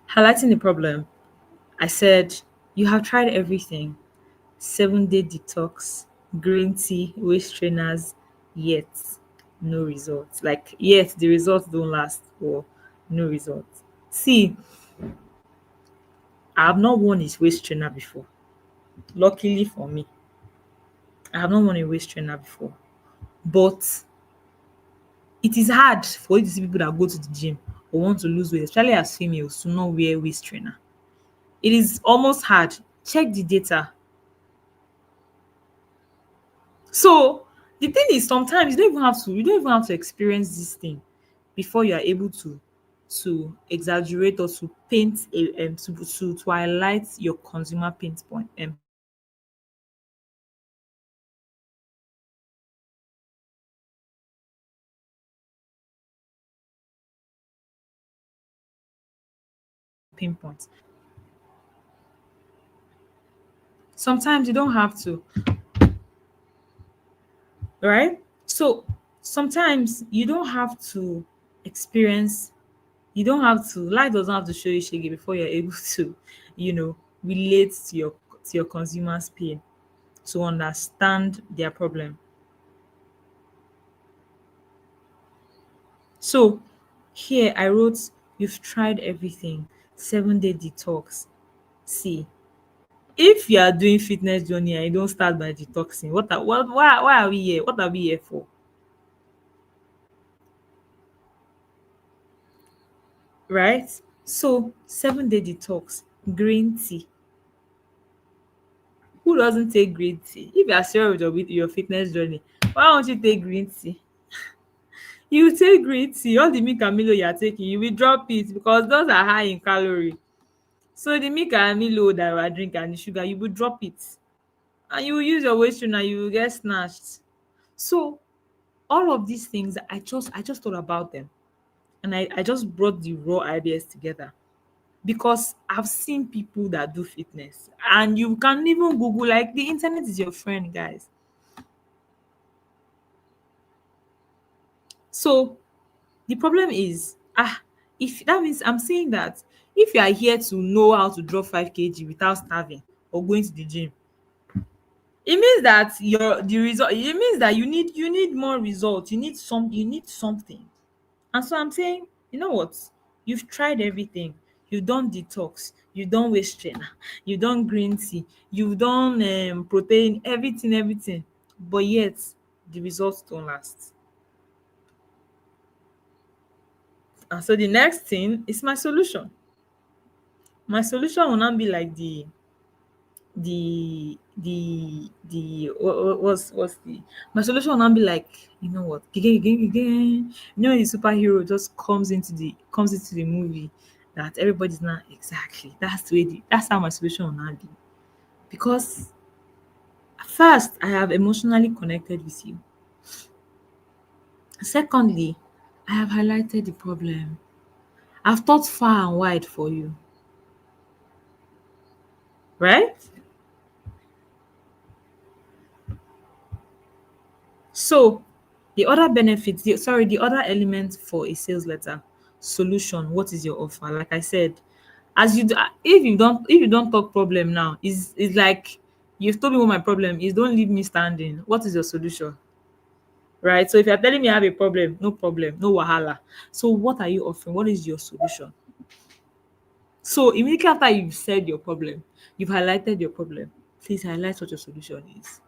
highlighting the problem, I said you have tried everything: 7 day detox, green tea, waist trainers, yet no results. Like, yet the results don't last or no results. See, I have not worn a waist trainer before. Luckily for me, I have not worn a waist trainer before. But it is hard for you to see people that go to the gym or want to lose weight, especially as females, to not wear waist trainer. It is almost hard. Check the data. So the thing is, sometimes you don't even have to experience this thing before you are able to exaggerate or to paint a to highlight your consumer pain points. Sometimes you don't have to, right? So sometimes you don't have to experience. You don't have to. Life doesn't have to show you shege before you're able to, relate to your consumer's pain, to understand their problem. So here I wrote, you've tried everything. 7 day detox. See, If you are doing fitness journey and you don't start by detoxing, why are we here? What are we here for? Right? So 7 day detox, green tea. Who doesn't take green tea? If you are serious with your fitness journey, why don't you take green tea? You take green tea, all the milk and milo you are taking, you will drop it because those are high in calorie. So the milk and milo that you are drinking and the sugar, you will drop it. And you will use your waist trainer, you will get snatched. So all of these things, I just thought about them, and I just brought the raw ideas together because I've seen people that do fitness, and you can even Google, like the internet is your friend, guys. So the problem is, if that means I'm saying that if you are here to know how to drop 5 kg without starving or going to the gym, it means that the result, it means that you need more results, you need something. And so I'm saying, you know what? You've tried everything. You've done detox, you've done waist trainer, you've done green tea, you've done protein, everything. But yet the results don't last. And so the next thing is my solution. My solution will not be like what's the my solution will not be like, you know what, again. You know, the superhero just comes into the movie that everybody's not exactly. That's how my solution will not be. Because first, I have emotionally connected with you. Secondly, I have highlighted the problem. I've thought far and wide for you, right? So the other element for a sales letter: solution. What is your offer? Like I said, if you don't talk problem now, is like you've told me what my problem is. Don't leave me standing. What is your solution? Right. So if you're telling me I have a problem, no wahala. So what are you offering? What is your solution? So immediately after you've said your problem, you've highlighted your problem. Please highlight what your solution is.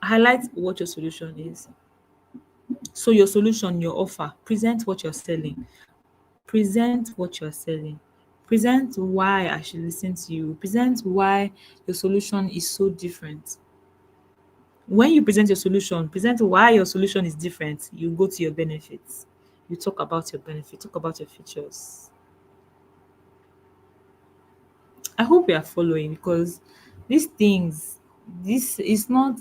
Highlight what your solution is. So your solution, your offer, present what you're selling. Present what you're selling. Present why I should listen to you. Present why your solution is so different. When you present your solution, present why your solution is different. You go to your benefits. You talk about your benefits, talk about your features. I hope you are following because these things, this is not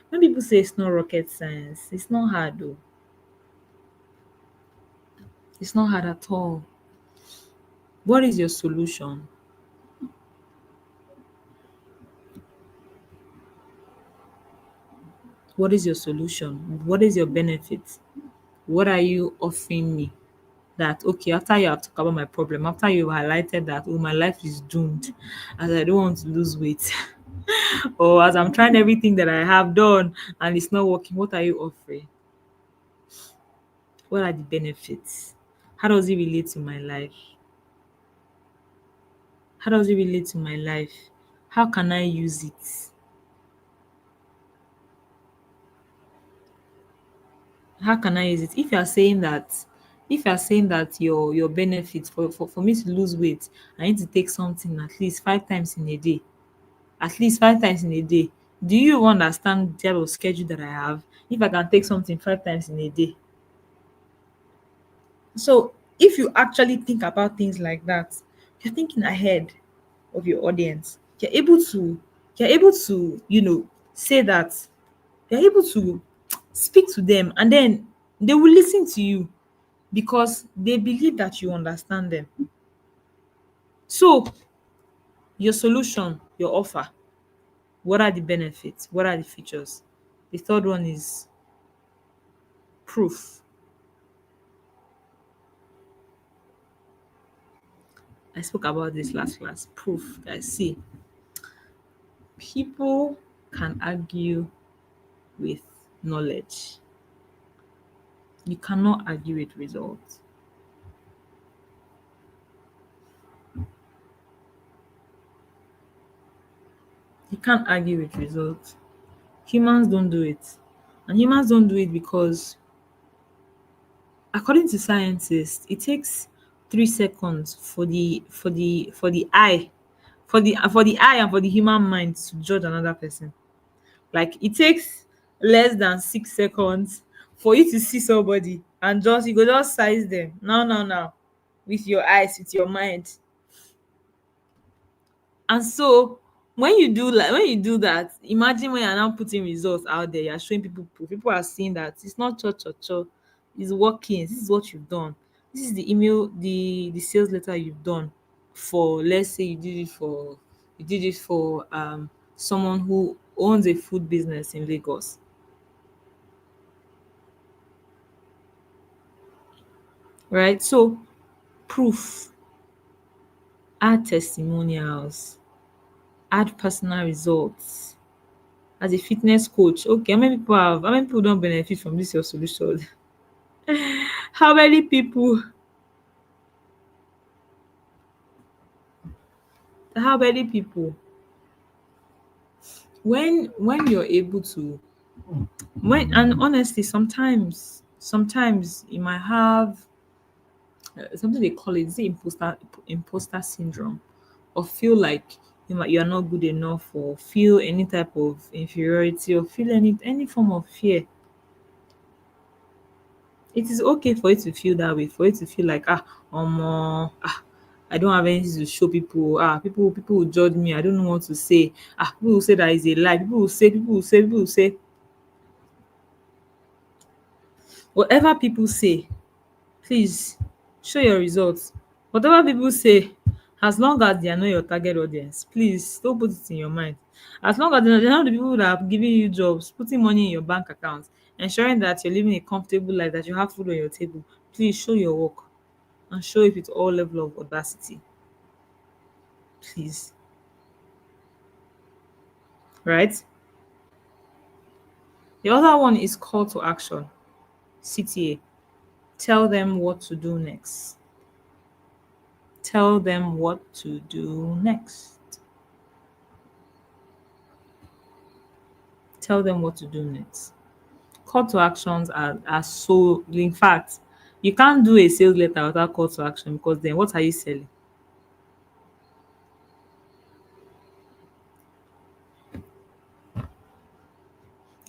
when people say it's not rocket science, it's not hard though. It's not hard at all. What is your solution? What is your solution? What is your benefit? What are you offering me? That okay, after you have talked about my problem, after you highlighted that oh my life is doomed as I don't want to lose weight, or as I'm trying everything that I have done and it's not working, what are you offering? What are the benefits? How does it relate to my life? How does it relate to my life? How can I use it? How can I use it? If you are saying that your benefits for me to lose weight, I need to take something at least 5 times in a day. At least 5 times in a day. Do you understand the type of schedule that I have? If I can take something 5 times in a day. So if you actually think about things like that, you're thinking ahead of your audience. You're able to, say that. You're able to speak to them, and then they will listen to you because they believe that you understand them. So your solution, your offer, what are the benefits? What are the features? The third one is proof. I spoke about this last class. Proof, guys. See, people can argue with knowledge. You cannot argue with results. You can't argue with results. Humans don't do it. And humans don't do it because, according to scientists, it takes 3 seconds for the eye, for the eye and for the human mind to judge another person. Like it takes less than 6 seconds for you to see somebody and just you go just size them. No, no, no. With your eyes, with your mind. And so when you do that, imagine when you're now putting results out there, you're showing people proof. People are seeing that it's not cho, it's working. This is what you've done. This is the email, the sales letter you've done for, let's say you did it for someone who owns a food business in Lagos, right? So proof, add testimonials, add personal results. As a fitness coach, okay, how many people don't benefit from this your solution? How many people how many people when you're able to, when and honestly, sometimes you might have something they call it, is it imposter syndrome, or feel like you are not good enough, or feel any type of inferiority, or feel any form of fear. It is okay for you to feel that way, for you to feel like, I don't have anything to show people. People will judge me. I don't know what to say. People will say that is a lie. People will say. Whatever people say, please show your results. Whatever people say, as long as they are not your target audience, please don't put it in your mind. As long as they're not the people that are giving you jobs, putting money in your bank account, ensuring that you're living a comfortable life, that you have food on your table, please show your work and show it with all level of audacity, please. Right? The other one is call to action, CTA. Tell them what to do next. Tell them what to do next. Tell them what to do next. Call to actions are so, in fact, you can't do a sales letter without call to action, because then what are you selling?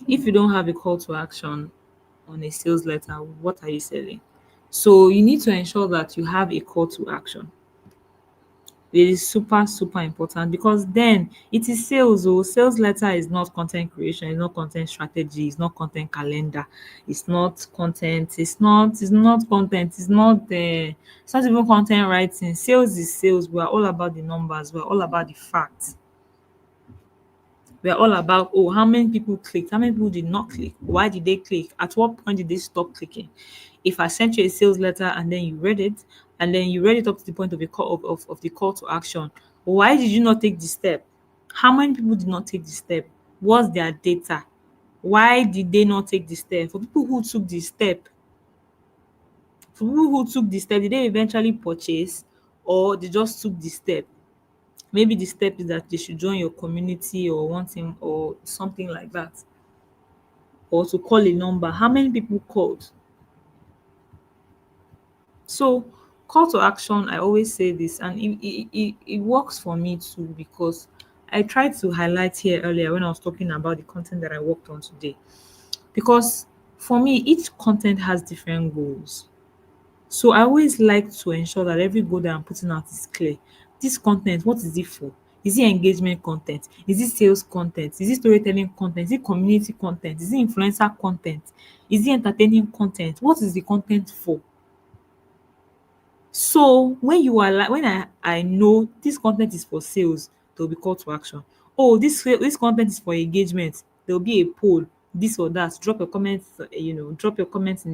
If you don't have a call to action on a sales letter, what are you selling? So you need to ensure that you have a call to action. It is super, super important, because then it is sales. Oh, sales letter is not content creation, it's not content strategy, it's not content calendar, it's not content, it's not content, it's not even content writing. Sales is sales. We are all about the numbers, we're all about the facts. We're all about, oh, how many people clicked, how many people did not click, why did they click, at what point did they stop clicking. If I sent you a sales letter and then you read it, and then you read it up to the point of a call of the call to action, why did you not take the step? How many people did not take the step? What's their data? Why did they not take the step? For people who took the step, did they eventually purchase, or they just took the step? Maybe the step is that they should join your community, or one thing or something like that, or to call a number. How many people called? So call to action, I always say this, and it works for me too, because I tried to highlight here earlier when I was talking about the content that I worked on today. Because for me, each content has different goals. So I always like to ensure that every goal that I'm putting out is clear. This content, what is it for? Is it engagement content? Is it sales content? Is it storytelling content? Is it community content? Is it influencer content? Is it entertaining content? What is the content for? So when you are like, when I know this content is for sales, there will be call to action. Oh, this content is for engagement. There will be a poll, this or that. Drop your comments, drop your comments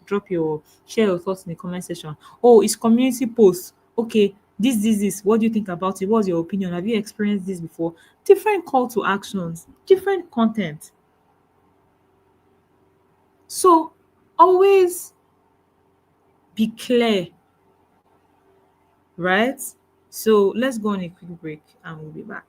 drop your share your thoughts in the comment section. Oh, it's community post. Okay, this. What do you think about it? What's your opinion? Have you experienced this before? Different call to actions, different content. So always be clear, right? So let's go on a quick break and we'll be back.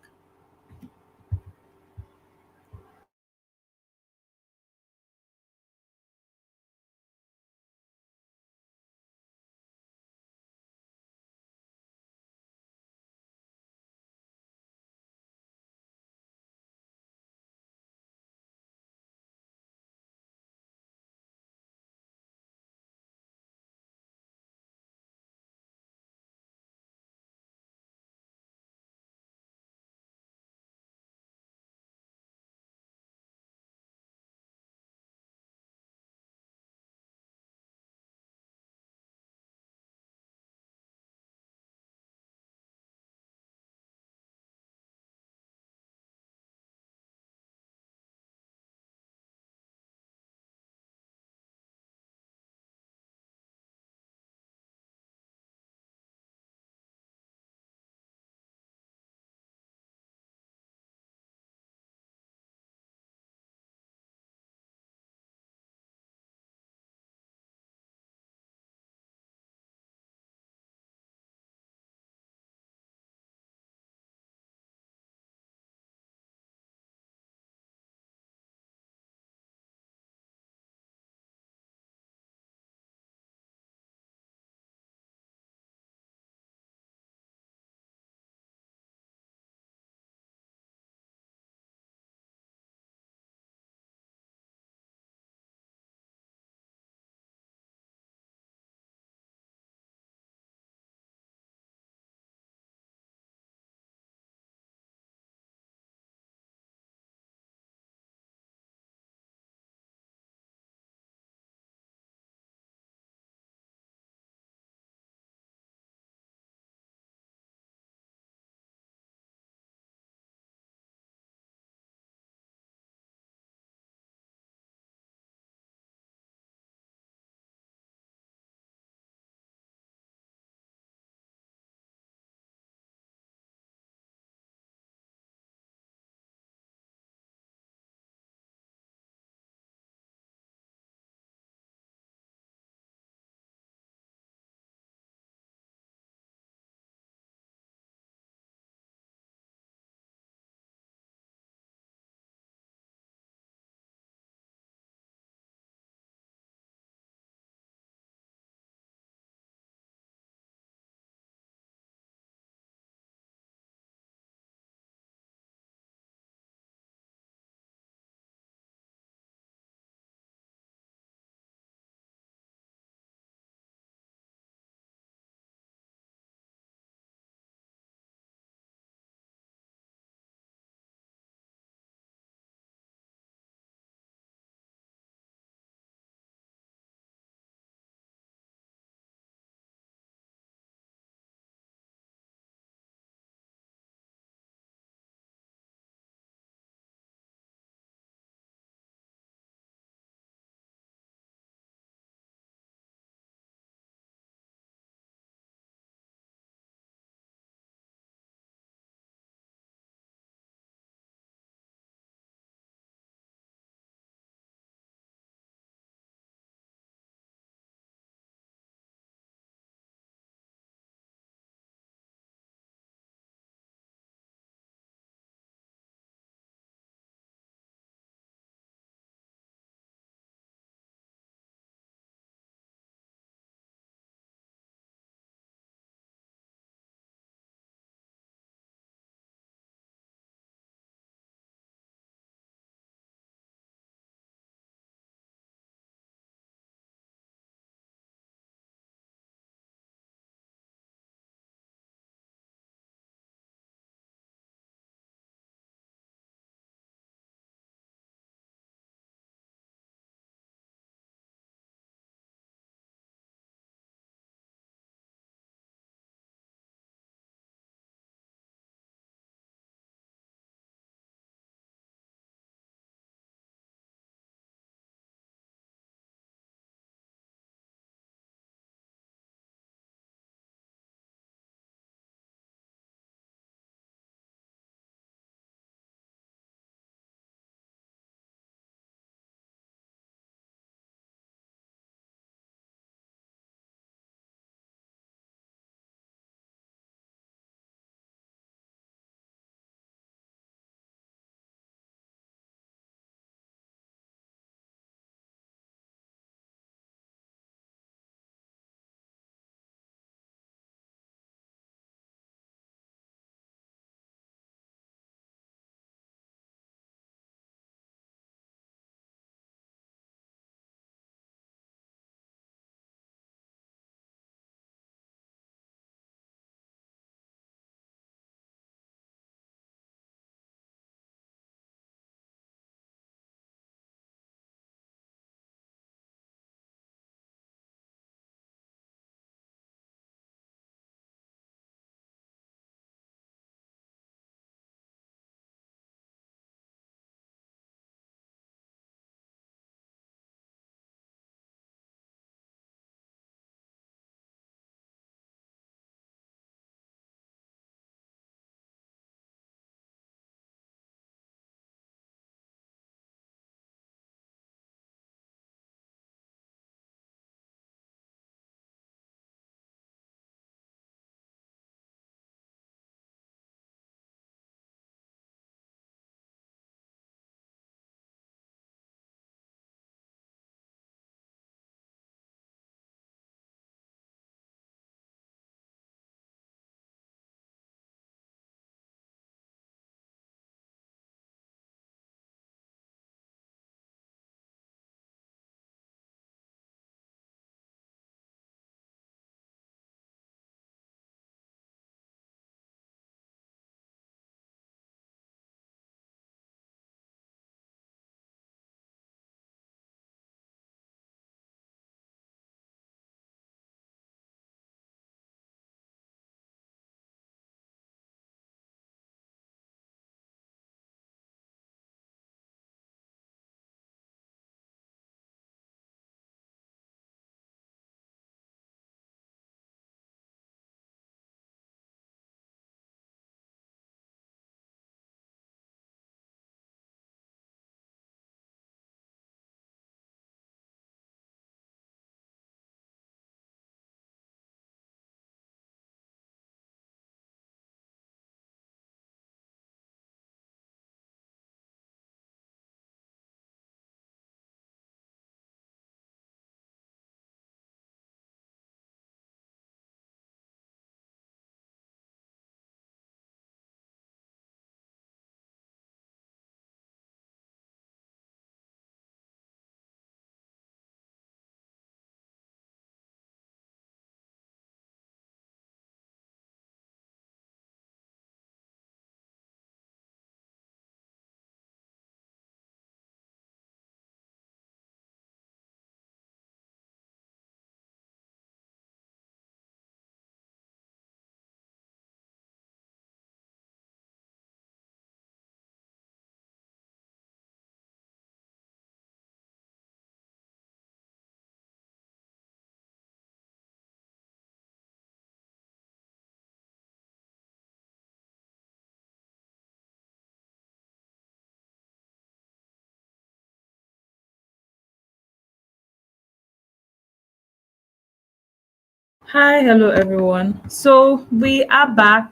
Hi, hello everyone. So we are back.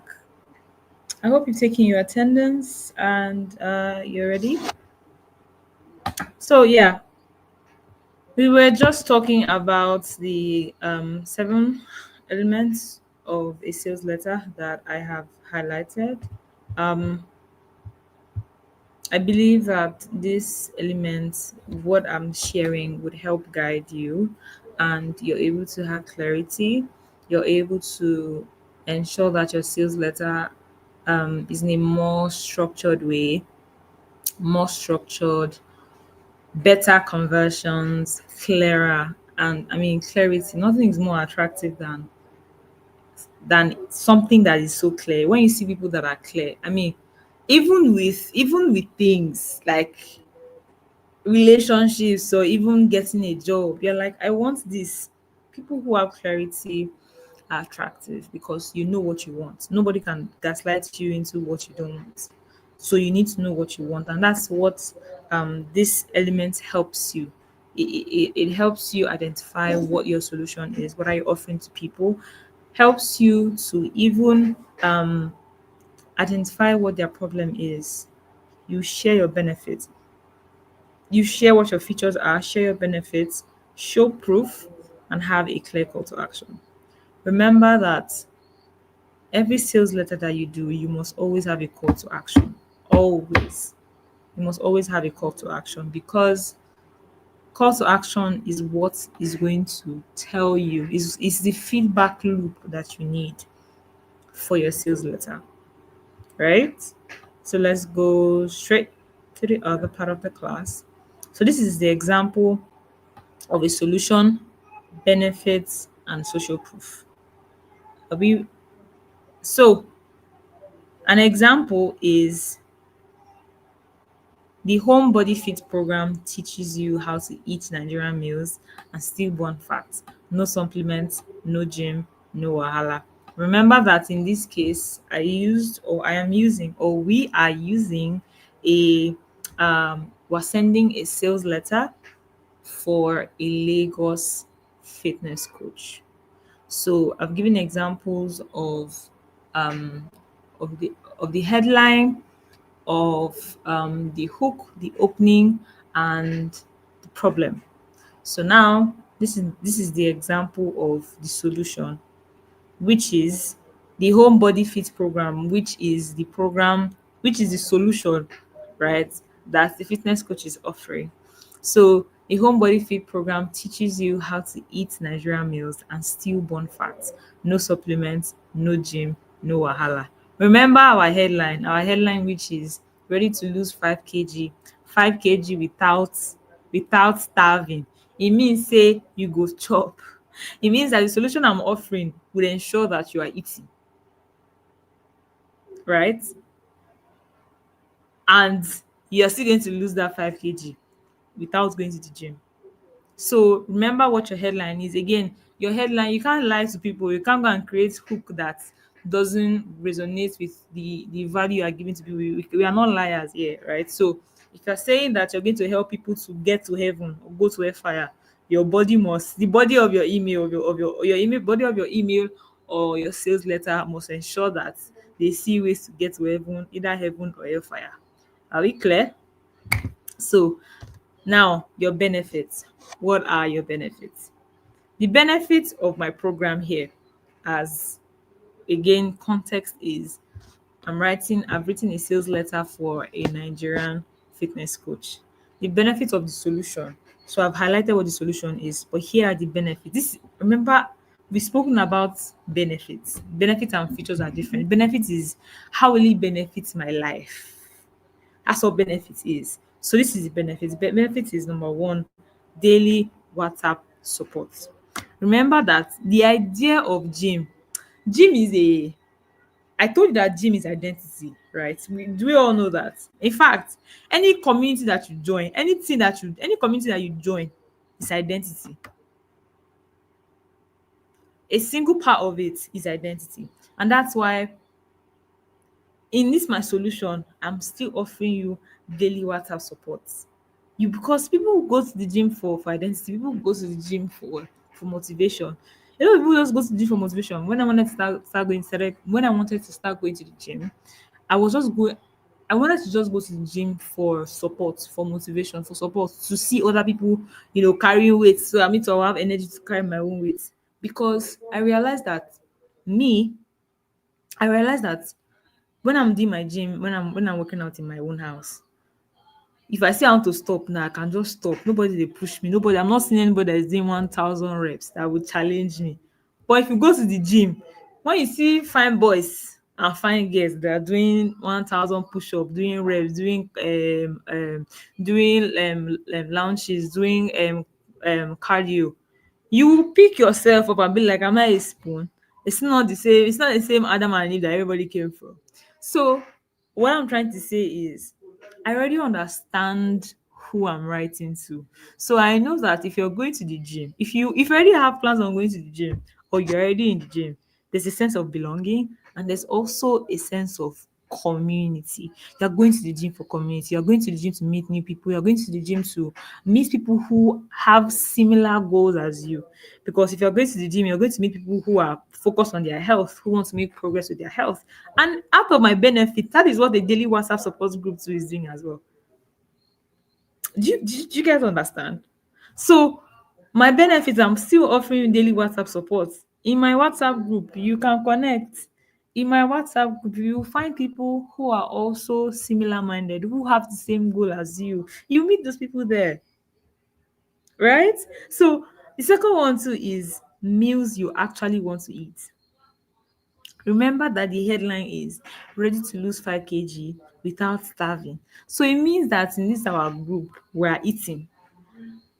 I hope you're taking your attendance and you're ready. So yeah, we were just talking about the seven elements of a sales letter that I have highlighted. Um, I believe that these elements, what I'm sharing, would help guide you, and you're able to have clarity. You're able to ensure that your sales letter is in a more structured way, more structured, better conversions, clearer, and I mean clarity. Nothing is more attractive than something that is so clear. When you see people that are clear, I mean, even with things like relationships or even getting a job, you're like, I want this. People who have clarity are attractive because you know what you want. Nobody can gaslight you into what you don't want. So you need to know what you want, and that's what this element helps you. It helps you identify what your solution is. What are you offering to people? Helps you to even identify what their problem is. You share your benefits. You share what your features are, share your benefits, show proof, and have a clear call to action. Remember that every sales letter that you do, you must always have a call to action. Always. You must always have a call to action because call to action is what is going to tell you, is the feedback loop that you need for your sales letter, right? So let's go straight to the other part of the class. So this is the example of a solution, benefits, and social proof. We so an example is the home body fit program teaches you how to eat Nigerian meals and still burn fat. No supplements, no gym, no wahala. Remember that in this case, I am using, or we are using a we're sending a sales letter for a Lagos fitness coach. So I've given examples um, of the headline, of the hook, the opening, and the problem. So now this is the example of the solution, which is the home body fit program, which is the solution, right, that the fitness coach is offering. So the home body fit program teaches you how to eat Nigerian meals and still burn fat. No supplements, no gym, no wahala. Remember our headline, which is ready to lose 5 kg, 5 kg without starving. E mean say you go chop. It means that the solution I'm offering will ensure that you are eating, right? And you're still going to lose that 5 kg without going to the gym. So remember what your headline is. Again, your headline, you can't lie to people. You can't go and create hook that doesn't resonate with the value you are giving to people. We are not liars here, right? So if you're saying that you're going to help people to get to heaven or go to hellfire, your body must, the body of your email, of your email, body of your email or your sales letter must ensure that they see ways to get to heaven, either heaven or hellfire. Are we clear? So now your benefits. What are your benefits? The benefits of my program here, as again, context is I've written a sales letter for a Nigerian fitness coach. The benefits of the solution. So I've highlighted what the solution is, but here are the benefits. This, remember, we've spoken about benefits. Benefits and features are different. Benefits is how will it benefit my life? That's what benefit is. So this is the benefits. Benefit is number one, daily WhatsApp support. Remember that the idea of gym is a I told you that gym is identity, right? Do we all know that? In fact, any community that you join, any community that you join is identity. A single part of it is identity. And that's why in this my solution, I'm still offering you daily WhatsApp support. You, because people who go to the gym for identity, people who go to the gym for motivation. A lot of people just go to the gym for motivation. When I wanted to when I wanted to start going to the gym, I was just going. I wanted to just go to the gym for support, for motivation, for support, to see other people, carrying weight. So I mean to have energy to carry my own weight. Because me, I realized that when I'm doing my gym, when I'm working out in my own house, if I say I want to stop now, I can just stop. Nobody they push me. Nobody. I'm not seeing anybody that is doing 1,000 reps that would challenge me. But if you go to the gym, when you see fine boys and fine girls that are doing 1,000 push-up, doing reps, doing launches, doing cardio, you will pick yourself up and be like, "Am I a spoon?" It's not the same. It's not the same Adam and Eve that everybody came from. So what I'm trying to say is I already understand who I'm writing to. So I know that if you're going to the gym, if you already have plans on going to the gym or you're already in the gym, there's a sense of belonging and there's also a sense of community. You're going to the gym for community. You're going to the gym to meet new people. You're going to the gym to meet people who have similar goals as you. Because if you're going to the gym, you're going to meet people who are focused on their health, who want to make progress with their health. And out of my benefit, that is what the daily WhatsApp support group too is doing as well. Do you guys understand? So my benefits, I'm still offering daily WhatsApp support. In my WhatsApp group, you can connect. In my WhatsApp group, you find people who are also similar minded, who have the same goal as you. You meet those people there, right? So the second one too is meals you actually want to eat. Remember that the headline is ready to lose 5 kg without starving. So it means that in this our group, we are eating.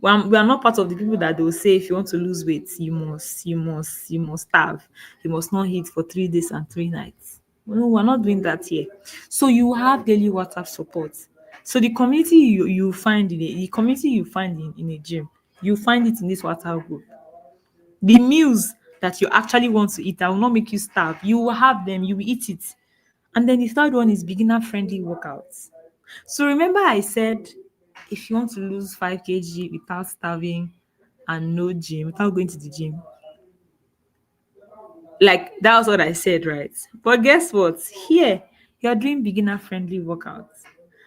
We are not part of the people that they will say if you want to lose weight, you must starve. You must not eat for 3 days and 3 nights. No, we're not doing that here. So you have daily WhatsApp support. So the community you find the community you find in a gym, you find it in this WhatsApp group. The meals that you actually want to eat that will not make you starve, you will have them, you will eat it. And then the third one is beginner friendly workouts. So remember I said if you want to lose 5 kg without starving and no gym, without going to the gym, like that was what I said, right? But guess what? Here you're doing beginner friendly workouts.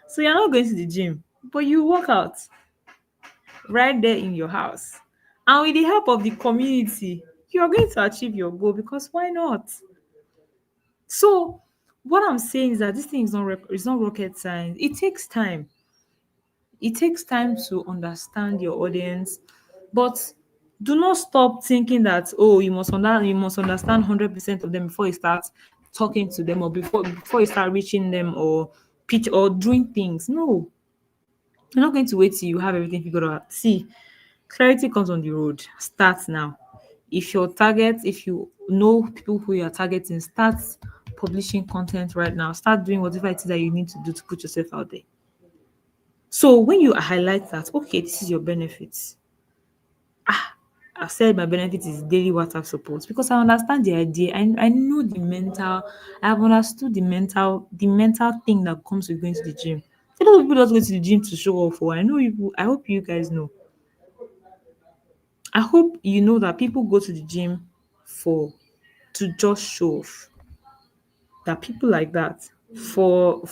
So you're not going to the gym, but you work out right there in your house. And with the help of the community, you're going to achieve your goal because why not? So what I'm saying is that this thing is it's not rocket science. It takes time. It takes time to understand your audience, but do not stop thinking that you must understand 100% of them before you start talking to them or before you start reaching them or pitch or doing things. No, you're not going to wait till you have everything figured out. See, clarity comes on the road. Start now. If you know people who you are targeting, start publishing content right now. Start doing whatever it is that you need to do to put yourself out there. So when you highlight that, okay, this is your benefits. I said my benefit is daily WhatsApp support because I understand the idea. I know I've understood the mental thing that comes with going to the gym. A lot of people just go to the gym to show off. I know you. I hope you guys know. I hope you know that people go to the gym for to just show off. That people like that for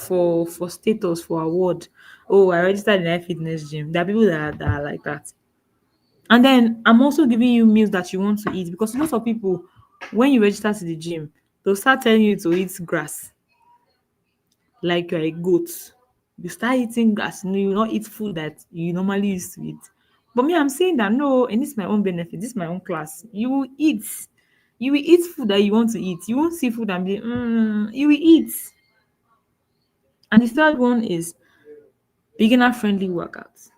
status, for award. Oh, I registered in a fitness gym. There are people that are like that. And then I'm also giving you meals that you want to eat because lots of people, when you register to the gym, they'll start telling you to eat grass like you're a goat. You start eating grass, you will not eat food that you normally used to eat. But me, I'm saying that no, and this is my own benefit, this is my own class. You will eat food that you want to eat. You won't see food and be, you will eat. And the third one is beginner friendly workouts.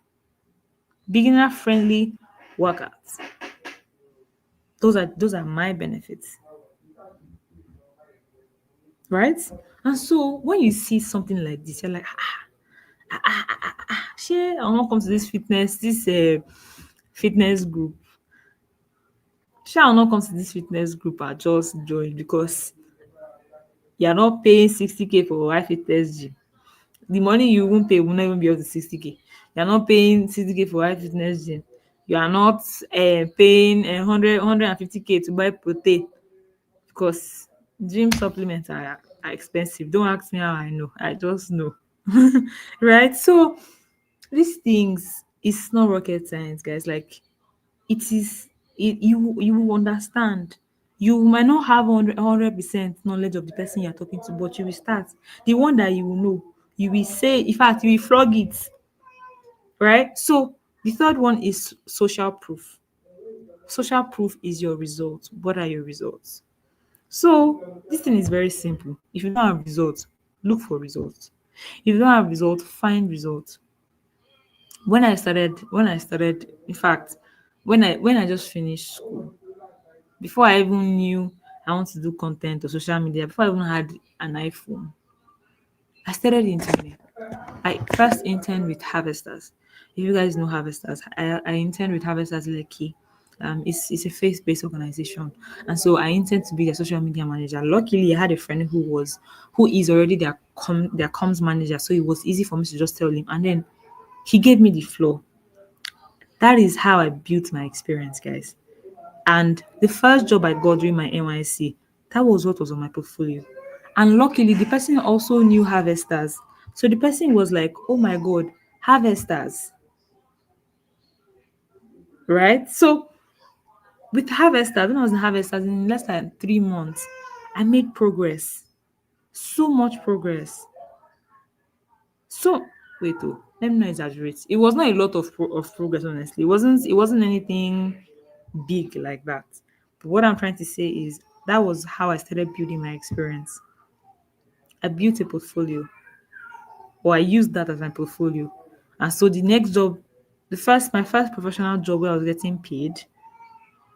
Beginner friendly workouts. Those are my benefits, right? And so when you see something like this, you're like, share, I want to come to this fitness group. Share, I not come to this fitness group. I just join because you're not paying 60K for a fitness gym. The money you won't pay will not even be up to 60K. You're not paying 60K for a fitness gym. You are not paying 150K to buy protein, because dream supplements are expensive. Don't ask me how I know. I just know. Right? So these things, it's not rocket science, guys. Like, it is, you will understand. You might not have 100% knowledge of the person you're talking to, but you will start. The one that you will know, you will say, in fact, you will flog it, right? So the third one is social proof. Social proof is your results. What are your results? So this thing is very simple. If you don't have results, look for results. If you don't have results, find results. When I started, in fact, when I just finished school, before I even knew I want to do content or social media, before I even had an iPhone, I started interning. I first interned with Harvesters. If you guys know Harvesters, I interned with Harvesters Lekki. It's a faith-based organization, and so I intend to be their social media manager. Luckily, I had a friend who is already their comms manager, so it was easy for me to just tell him, and then he gave me the floor. That is how I built my experience, guys. And the first job I got during my NYC, that was what was on my portfolio. And luckily, the person also knew Harvesters. So the person was like, oh my God, Harvesters, right? So with Harvesters, when I was in Harvesters, in less than 3 months, I made progress. So much progress. So, wait, oh, let me not exaggerate. It was not a lot of progress, honestly. It wasn't anything big like that. But what I'm trying to say is that was how I started building my experience. I built a portfolio, or I used that as my portfolio. And so the next job, my first professional job where I was getting paid,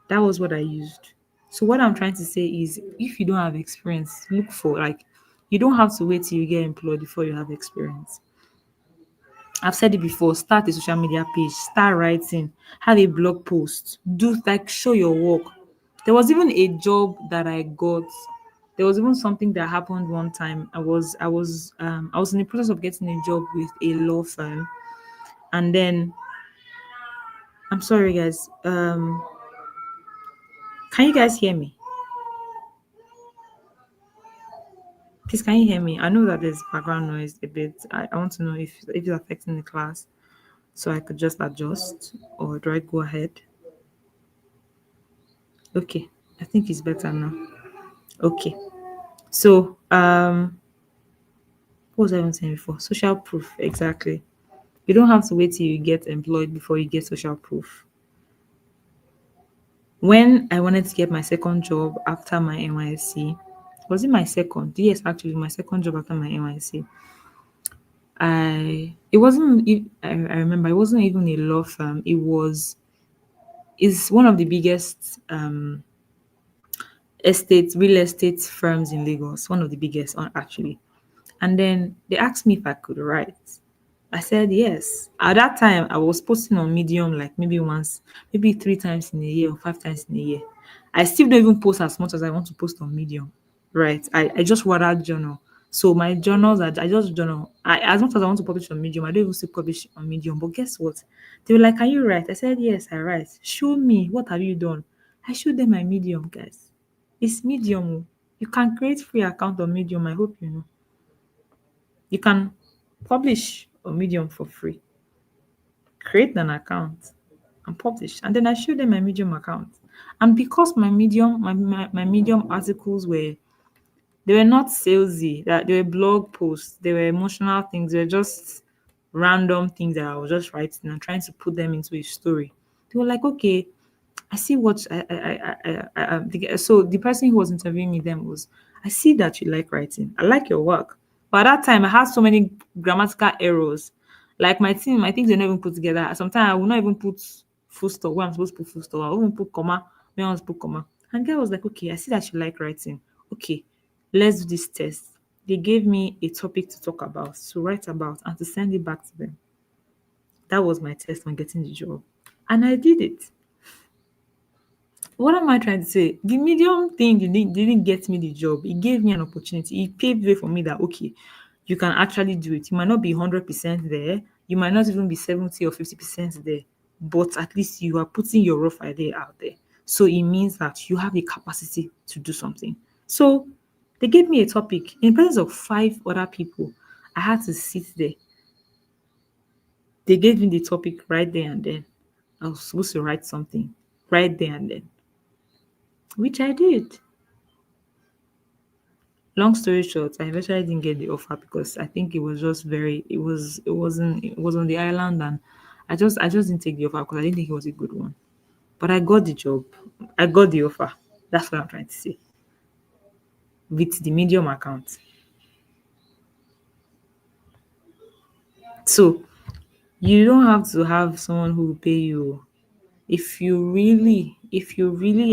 that was what I used. So what I'm trying to say is, if you don't have experience, look for, like, you don't have to wait till you get employed before you have experience. I've said it before, start a social media page, start writing, have a blog post, do, like, show your work. There was even a job that I got. There was even something that happened one time. I was in the process of getting a job with a law firm, and then, I'm sorry guys. Can you guys hear me? Please, can you hear me? I know that there's background noise a bit. I want to know if it's affecting the class, so I could just adjust, or do I go ahead? Okay, I think it's better now. Okay. So, what was I even saying before? Social proof, exactly. You don't have to wait till you get employed before you get social proof. When I wanted to get my second job after my NYSC, was it my second? Yes, actually, my second job after my NYSC. It wasn't. I remember it wasn't even a law firm. It's one of the biggest real estate firms in Lagos. One of the biggest, actually. And then they asked me if I could write. I said yes. At that time, I was posting on Medium like maybe once, maybe 3 times in a year or 5 times in a year. I still don't even post as much as I want to post on Medium, right? I just write out journal. So my journals, I just journal. As much as I want to publish on Medium, I don't even still publish on Medium. But guess what? They were like, "Can you write?" I said, "Yes, I write." "Show me. What have you done?" I showed them my Medium, guys. It's Medium. Oh. You can create free account on Medium. I hope you know. You can publish on Medium for free. Create an account and publish. And then I showed them my Medium account. And because my Medium articles they were not salesy, that they were blog posts, they were emotional things, they were just random things that I was just writing and trying to put them into a story. They were like, okay, I see what so the person who was interviewing me then was, I see that you like writing. I like your work. But at that time, I had so many grammatical errors. Like my things were not even put together. Sometimes I will not even put full stop where I'm supposed to put full stop. I won't put comma where I'm supposed to put comma. And girl was like, okay, I see that you like writing. Okay, let's do this test. They gave me a topic to talk about, to write about, and to send it back to them. That was my test on getting the job. And I did it. What am I trying to say? The Medium thing didn't get me the job. It gave me an opportunity. It paved way for me that, okay, you can actually do it. You might not be 100% there. You might not even be 70 or 50% there. but at least you are putting your rough idea out there. So it means that you have the capacity to do something. So they gave me a topic in presence of five other people. I had to sit there. They gave me the topic right there and then. I was supposed to write something right there and then, which I did. Long story short, I eventually didn't get the offer because I think it was just very it was on the island, and I just didn't take the offer because I didn't think it was a good one. But I got the job. I got the offer. That's what I'm trying to say. With the Medium account. So you don't have to have someone who will pay you. If you really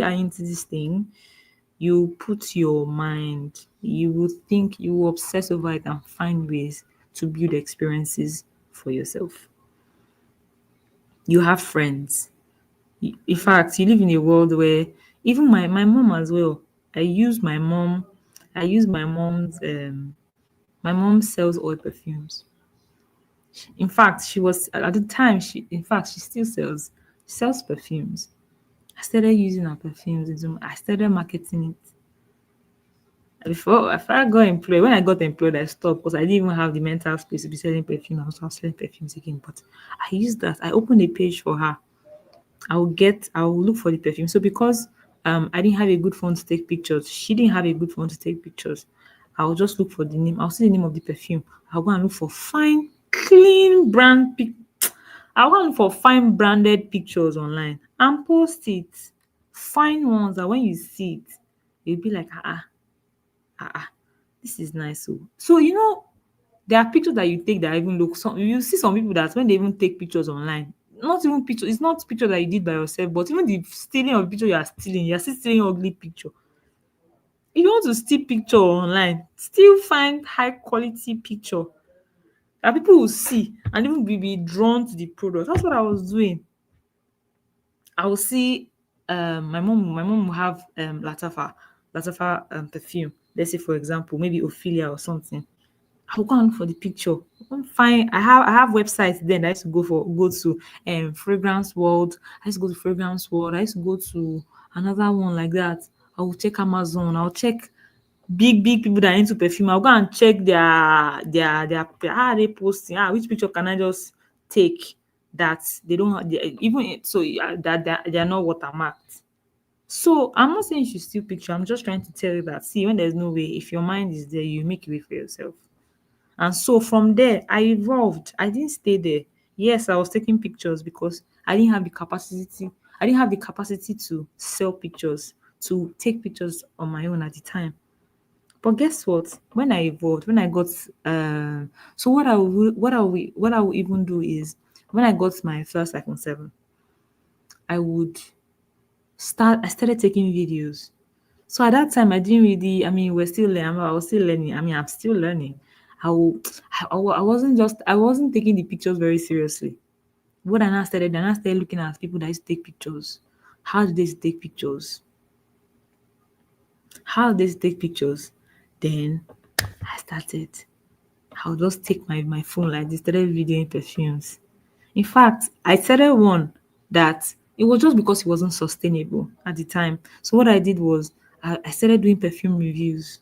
are into this thing, you put your mind, you will think, you will obsess over it and find ways to build experiences for yourself. You have friends. In fact, you live in a world where even my mom as well. I use my mom. I use my mom's. My mom sells oil perfumes. In fact, she was at the time. In fact, she still sells. She sells perfumes. I started using her perfumes. I started marketing it. Before if I got employed, when I got employed, I stopped because I didn't even have the mental space to be selling perfume. I was selling perfumes again. But I used that. I opened a page for her. I will look for the perfume. So because I didn't have a good phone to take pictures, she didn't have a good phone to take pictures. I'll just look for the name. I'll see the name of the perfume. I'll go and look for fine, clean I'll go and look for fine branded pictures online and post it. Fine ones that when you see it, you'll be like, this is nice. So there are pictures that you take that even look some you see some people that when they even take pictures online, not even picture, it's not picture that you did by yourself, but even the stealing of picture you're still stealing ugly picture. If you want to steal picture online, still find high quality picture that people will see and even be drawn to the product. That's what I was doing. I will see my mom will have Latafa perfume. Let's say for example, maybe Ophelia or something. I'll go and look for the picture. I'm fine. I have websites then I used to go to Fragrance World. I used to go to Fragrance World. I used to go to another one like that. I will check Amazon. I'll check big people that are into perfume. I'll go and check their how are they posting? Which picture can I just take that they don't even so that they are not watermarked. So I'm not saying you should steal picture. I'm just trying to tell you that see when there's no way, if your mind is there, you make a way for yourself. And so from there, I evolved. I didn't stay there. Yes, I was taking pictures because I didn't have the capacity. I didn't have the capacity to sell pictures, to take pictures on my own at the time. But guess what? When I evolved, when I got so what I will even do is when I got my first iPhone 7, I would I started taking videos. So at that time, I didn't really. I mean, we're still learning. I was still learning. I mean, I'm still learning. I, will, I wasn't taking the pictures very seriously. What I now started looking at people that used to take pictures. How do they take pictures? How do they take pictures? Then I started. I'll just take my phone like this, started videoing perfumes. In fact, I started one that it was just because it wasn't sustainable at the time. So what I did was I started doing perfume reviews.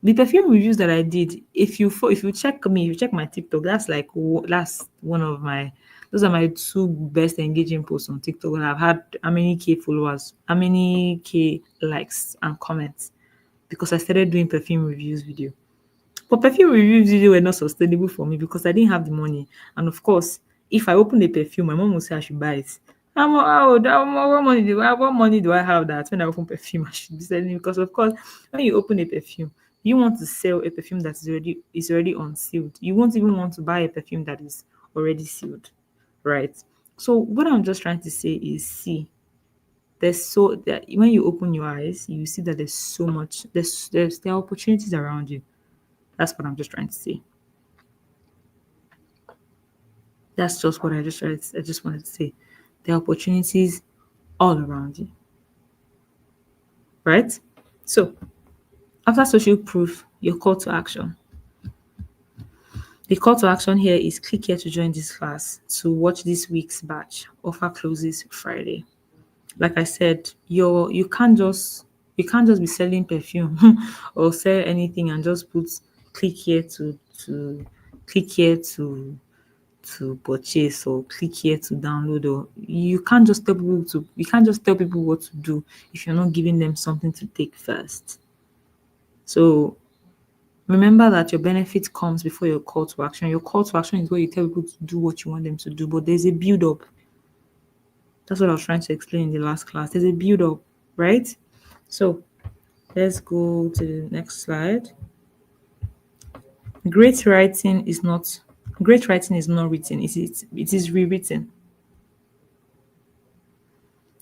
The perfume reviews that I did, if you check me, if you check my TikTok, that's one of my those are my two best engaging posts on TikTok. And I've had how many K followers, how many K likes and comments because I started doing perfume reviews video. But perfume reviews video were not sustainable for me because I didn't have the money. And of course, if I open a perfume, my mom will say I should buy it. What money do I have that when I open perfume I should be selling it? Because of course, when you open a perfume, you want to sell a perfume that is already unsealed. You won't even want to buy a perfume that is already sealed, right? So what I'm just trying to say is, see, there's so that when you open your eyes, you see that there's so much. There are opportunities around you. That's what I'm just trying to say. That's just what I just wanted to say. There are opportunities all around you, right? So after social proof, your call to action. The call to action here is click here to join this class to watch this week's batch. Offer closes Friday. Like I said, you can't just be selling perfume or sell anything and just put click here to click here to purchase or click here to download, or you can't just tell people what to do if you're not giving them something to take first. So remember that your benefit comes before your call to action. Your call to action is where you tell people to do what you want them to do, but there's a build up. That's what I was trying to explain in the last class. There's a build up, right? So let's go to the next slide. Great writing is not great writing is not written, it is rewritten.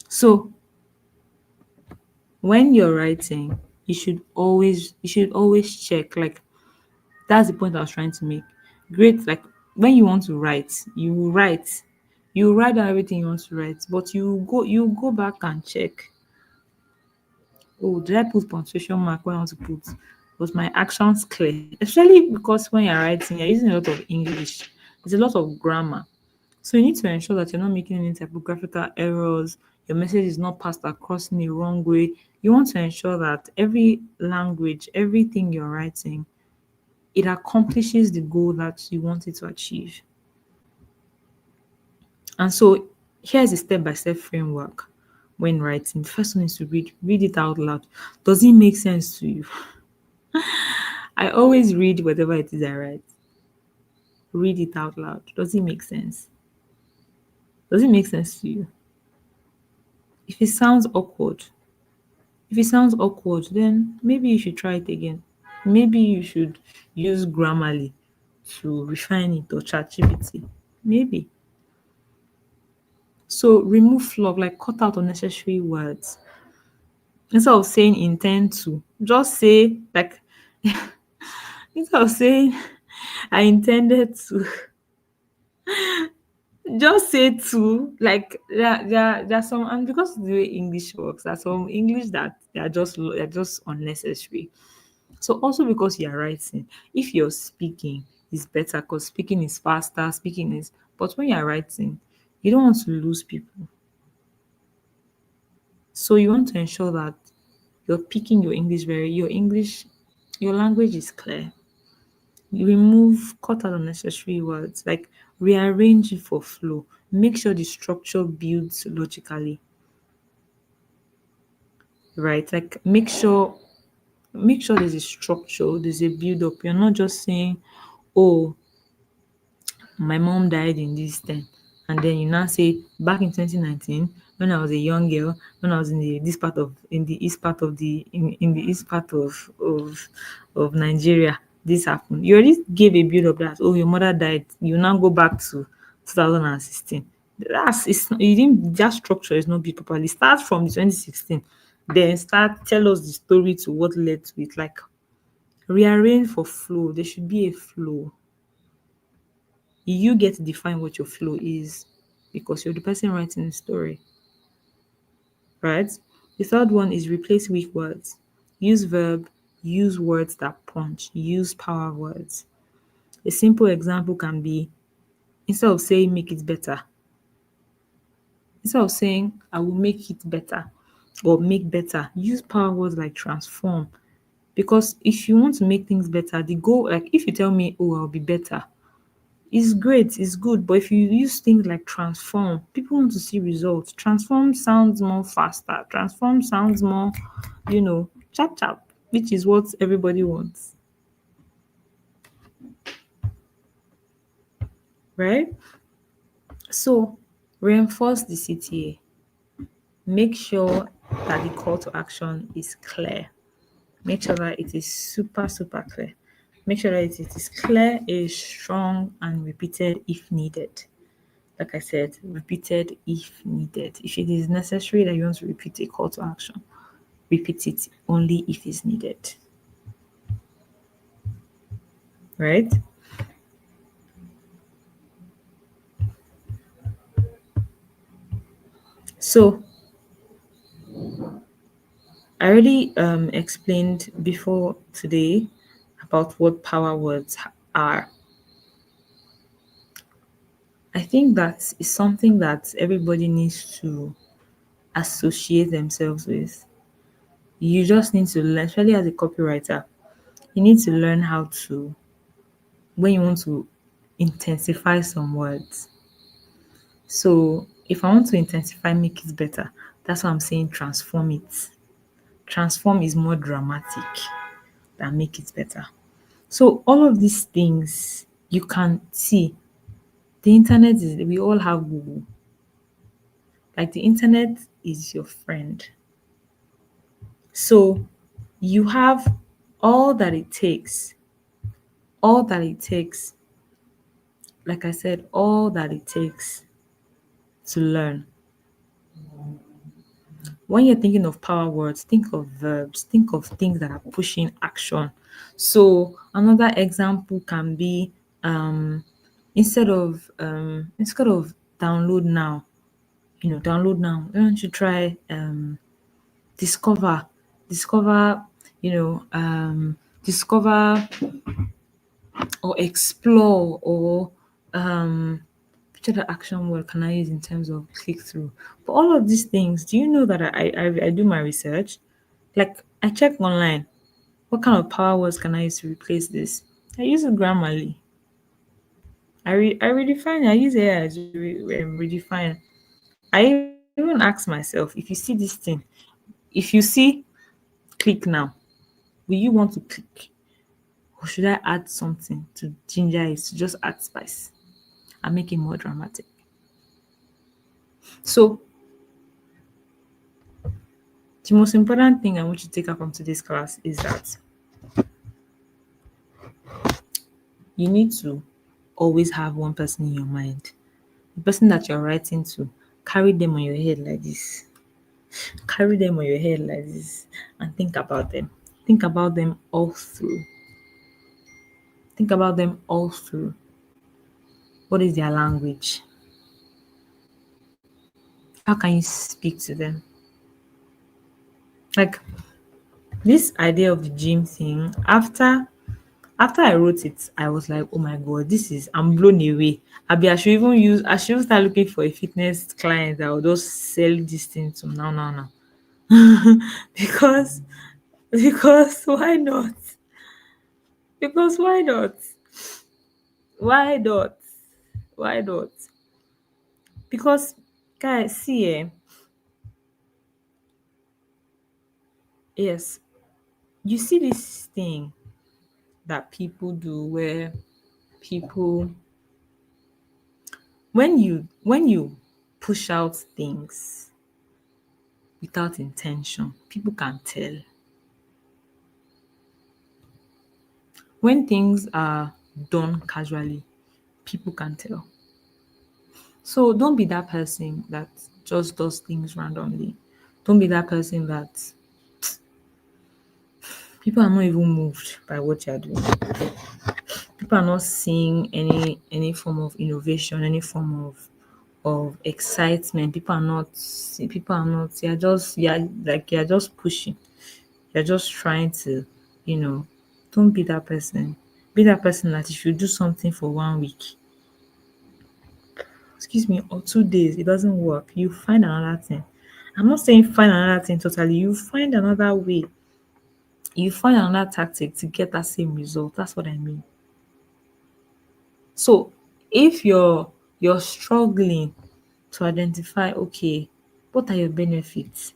So when you're writing, you should always check, like, that's the point I was trying to make. Great, like, when you want to write, you write down everything you want to write, but you go back and check. Oh, did I put punctuation mark when I want to put? Was my actions clear? Especially because when you're writing, you're using a lot of English. There's a lot of grammar. So you need to ensure that you're not making any typographical errors. Your message is not passed across in the wrong way. You want to ensure that every language, everything you're writing, it accomplishes the goal that you want it to achieve. And so here's a step-by-step framework when writing. The first one is to read it out loud. Does it make sense to you? I always read whatever it is I write. Read it out loud. Does it make sense? Does it make sense to you? If it sounds awkward, then maybe you should try it again. Maybe you should use Grammarly to refine it, or ChatGPT. Maybe. So remove fluff, like cut out unnecessary words. Instead of saying intend to, just say, like, instead of saying I intended to, just say to. Like, there's some, and because of the way English works, there's some English that they're just unnecessary. So also because you're writing, if you're speaking, is better because speaking is faster, but when you're writing, you don't want to lose people. So you want to ensure that you're picking your language is clear. You cut out unnecessary words, like rearrange it for flow. Make sure the structure builds logically, right? Like make sure there's a structure, there's a build up. You're not just saying, oh, my mom died in this time, and then you now say back in 2019, when I was a young girl, when I was in the east part of of Nigeria, this happened. You already gave a build up that, oh, your mother died, you now go back to 2016. You didn't, that structure is not built properly. Start from the 2016, then start tell us the story to what led to it. Like, rearrange for flow. There should be a flow. You get to define what your flow is because you're the person writing the story, right? The third one is replace weak words. Use verb, use words that punch, use power words. A simple example can be, instead of saying make it better, instead of saying I will make it better or make better, use power words like transform. Because if you want to make things better, the goal, like if you tell me, oh, I'll be better, it's great, it's good. But if you use things like transform, people want to see results. Transform sounds more faster. Transform sounds more, chap chap, which is what everybody wants, right? So reinforce the CTA. Make sure that the call to action is clear. Make sure that it is super, super clear. Make sure that it is clear, is strong, and repeated if needed. Like I said, repeated if needed. If it is necessary that you want to repeat a call to action, repeat it only if it's needed. Right? So I already explained before today about what power words are. I think that is something that everybody needs to associate themselves with. You just need to learn, especially as a copywriter, you need to learn how to, when you want to intensify some words. So if I want to intensify, make it better, that's why I'm saying transform it. Transform is more dramatic than make it better. So all of these things you can see. The internet is, we all have Google. Like the internet is your friend. So you have all that it takes, all that it takes, like I said, all that it takes to learn. When you're thinking of power words, think of verbs, think of things that are pushing action. So another example can be instead of download now, download now. Why don't you try discover, discover, you know, discover or explore or which other action word can I use in terms of click through? But all of these things, do you know that I do my research? Like I check online, what kind of power words can I use to replace this? I use it Grammarly. I redefine. I use AI to redefine. I even ask myself, if you see this thing, if you see click now, will you want to click, or should I add something to ginger it to just add spice and make it more dramatic? So the most important thing I want you to take out from today's class is that you need to always have one person in your mind. The person that you're writing to, carry them on your head like this. Carry them on your head like this and think about them. Think about them all through. Think about them all through. What is their language? How can you speak to them? Like this idea of the gym thing, after I wrote it, I was like, oh my god, this is, I'm blown away. I should even start looking for a fitness client that will just sell this thing to now. because because why not? Because why not? Why not? Why not? Because guys, see yes, you see this thing that people do where people, when you push out things without intention, people can tell. When things are done casually, people can tell. So don't be that person that just does things randomly. Don't be that person that people are not even moved by what you're doing. People are not seeing any form of innovation, any form of excitement. People are not, you're just pushing. You're just trying to, you know, don't be that person. Be that person that if you do something for 1 week, excuse me, or 2 days, it doesn't work, you find another thing. I'm not saying find another thing totally. You find another way. You find another tactic to get that same result. That's what I mean. So if you're struggling to identify, okay, what are your benefits?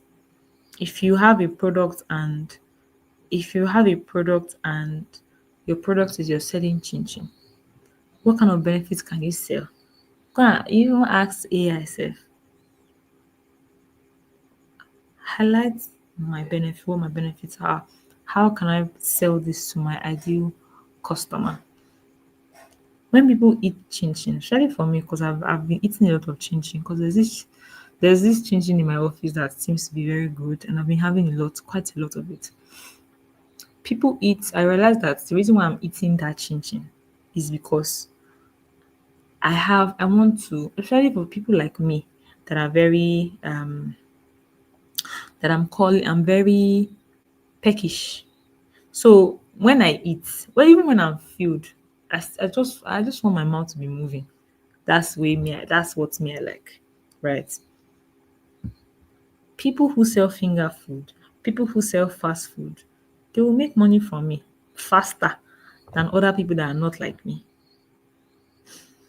If you have a product and if you have a product and your product is your selling chin chin, what kind of benefits can you sell? Gonna even ask AI self, highlight what my benefits are. How can I sell this to my ideal customer? When people eat chin chin, especially for me, because I've been eating a lot of chin chin, because there's this chin chin in my office that seems to be very good, and I've been having quite a lot of it. People eat. I realize that the reason why I'm eating that chin chin is because I want to, especially for people like me that are very I'm very peckish. So when I eat, well, even when I'm filled, I just want my mouth to be moving. That's what me I like, right? People who sell finger food, people who sell fast food, they will make money from me faster than other people that are not like me.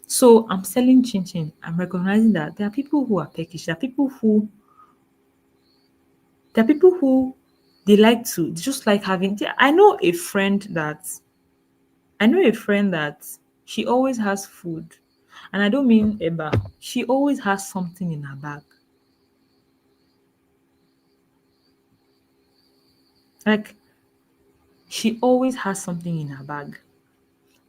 So I'm selling chin chin. I'm recognizing that there are people who are peckish. There are people who they like to they just like having. I know a friend that she always has food, and I don't mean Eba. She always has something in her bag. Like she always has something in her bag.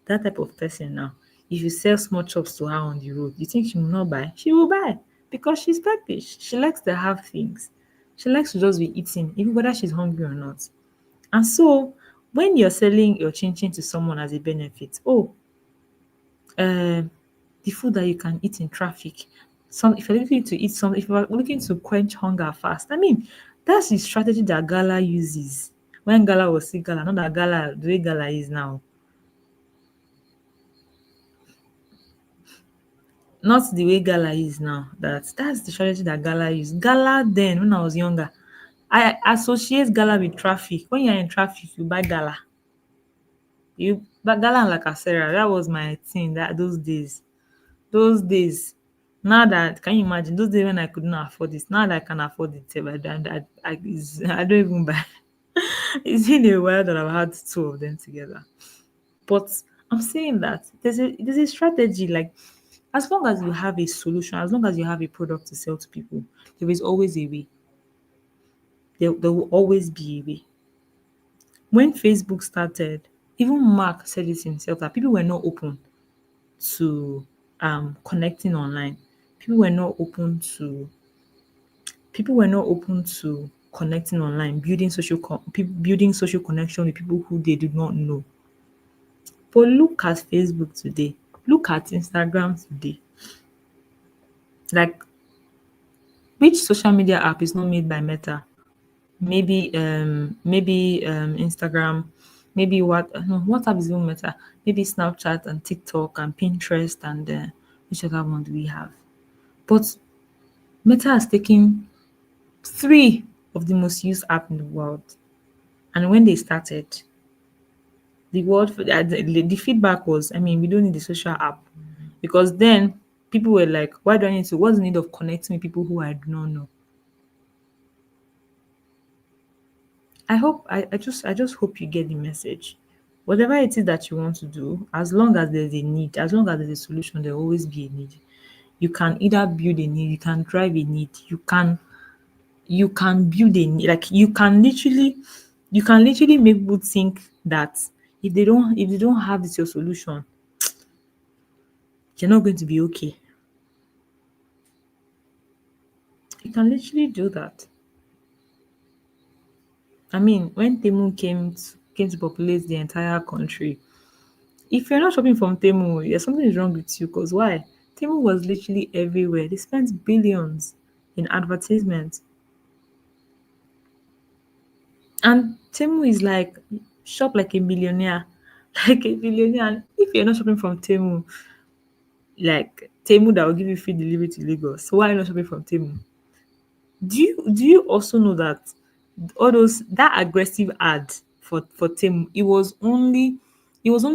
That type of person now. If you sell small chops to her on the road, you think she will not buy? She will buy because she's peckish. She likes to have things. She likes to just be eating, even whether she's hungry or not. And so when you're selling your chin chin to someone as a benefit, oh, um, the food that you can eat in traffic. Some if you're looking to eat some, if you're looking to quench hunger fast, I mean, that's the strategy that Gala uses. When Gala was still Gala, not that Gala the way Gala is now. Not the way Gala is now. That's the strategy that Gala used. Gala then when I was younger, I associate Gala with traffic. When you're in traffic, you buy Gala. You but Gala and Lacasera, that was my thing that those days. Those days. Now that can you imagine those days when I could not afford this? Now that I can afford it, I don't even buy. It's been a while that I've had two of them together. But I'm saying that there's a strategy. Like as long as you have a solution, as long as you have a product to sell to people, there is always a way. There will always be a way. When Facebook started, even Mark said it himself that people were not open to connecting online. People were not open to people were not open to connecting online, building social connection with people who they did not know. But look at Facebook today. Look at Instagram today. Like which social media app is not made by Meta? Maybe Instagram, maybe what no WhatsApp is even Meta. Maybe Snapchat and TikTok and Pinterest and which other one do we have? But Meta has taken three of the most used app in the world. And when they started, the feedback was, I mean, we don't need the social app because then people were like, why do I need to? What's the need of connecting with people who I do not know? I just hope you get the message. Whatever it is that you want to do, as long as there's a need, as long as there's a solution, there'll always be a need. You can either build a need, you can drive a need, you can build a need, like you can literally make people think that if they don't have this your solution, you're not going to be okay. You can literally do that. I mean, when came to populate the entire country, if you're not shopping from Temu, yeah, something is wrong with you. Because why? Temu was literally everywhere. They spent billions in advertisements, and Temu is like shop like a millionaire, like a billionaire. And if you're not shopping from Temu, like Temu that will give you free delivery to Lagos, so why are you not shopping from Temu? Do you also know that all those that aggressive ad for Temu, it was only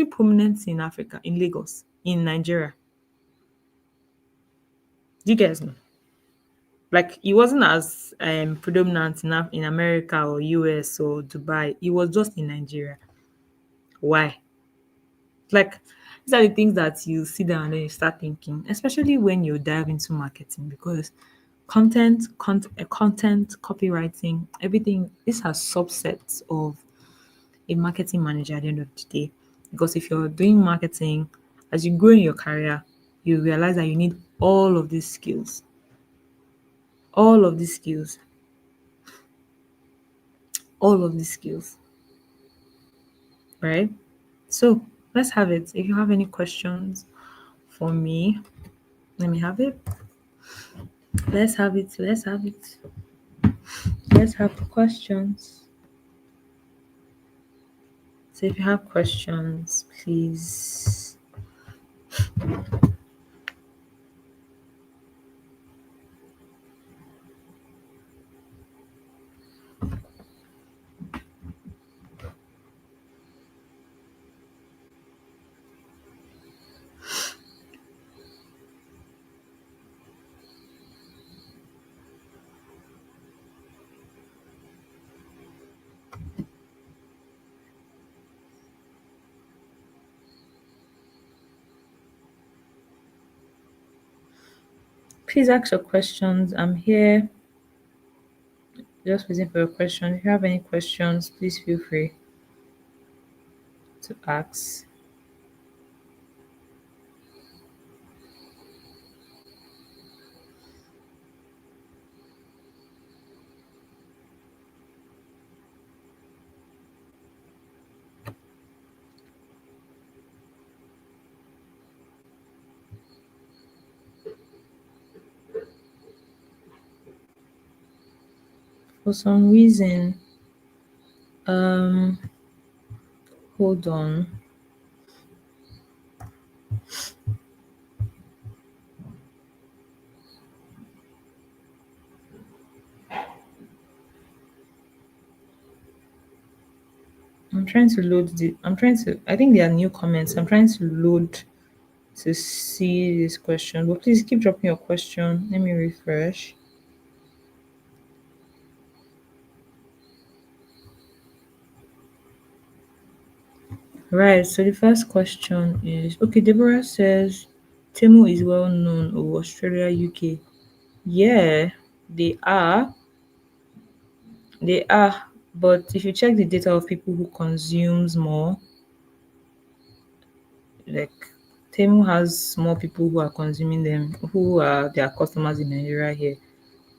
prominent in Africa, in Lagos, in Nigeria. Do you guys know? Like it wasn't as predominant in America or US or Dubai. It was just in Nigeria. Why? Like these are the things that you sit down and then you start thinking, especially when you dive into marketing, because content, copywriting, everything. These are subsets of a marketing manager at the end of the day. Because if you're doing marketing, as you grow in your career, you realize that you need all of these skills, all of these skills, right? So let's have it. If you have any questions for me, let me have it. Let's have it. Let's have it. Let's have the questions. So if you have questions, please Please ask your questions. I'm here just waiting for your questions. If you have any questions, please feel free to ask. For some reason, um, hold on. I'm trying to load the. I'm trying to. I think there are new comments. I'm trying to load to see this question. But please keep dropping your question. Let me refresh. Right. So the first question is okay. Deborah says Temu is well known over Australia, UK. Yeah, they are. They are. But if you check the data of people who consumes more, like Temu has more people who are consuming them, who are their customers in Nigeria here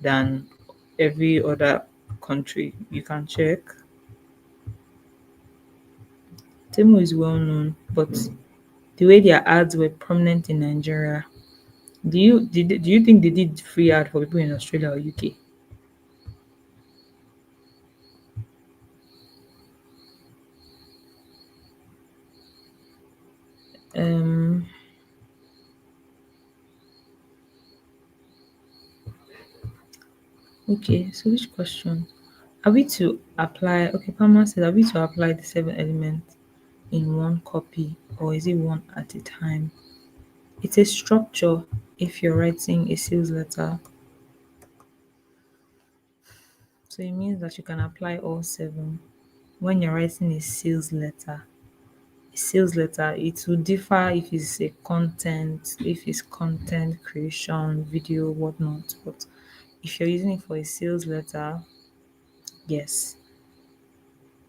than every other country. You can check. Temu is well known, but the way their ads were prominent in Nigeria, do you think they did free ad for people in Australia or UK? Um okay, so which question? Are we to apply okay, Palmer said, are we to apply the seven elements in one copy or is it one at a time? It's a structure if you're writing a sales letter. So it means that you can apply all seven when you're writing a sales letter. A sales letter, it will differ if it's a content, if it's content creation, video, whatnot. But if you're using it for a sales letter, yes,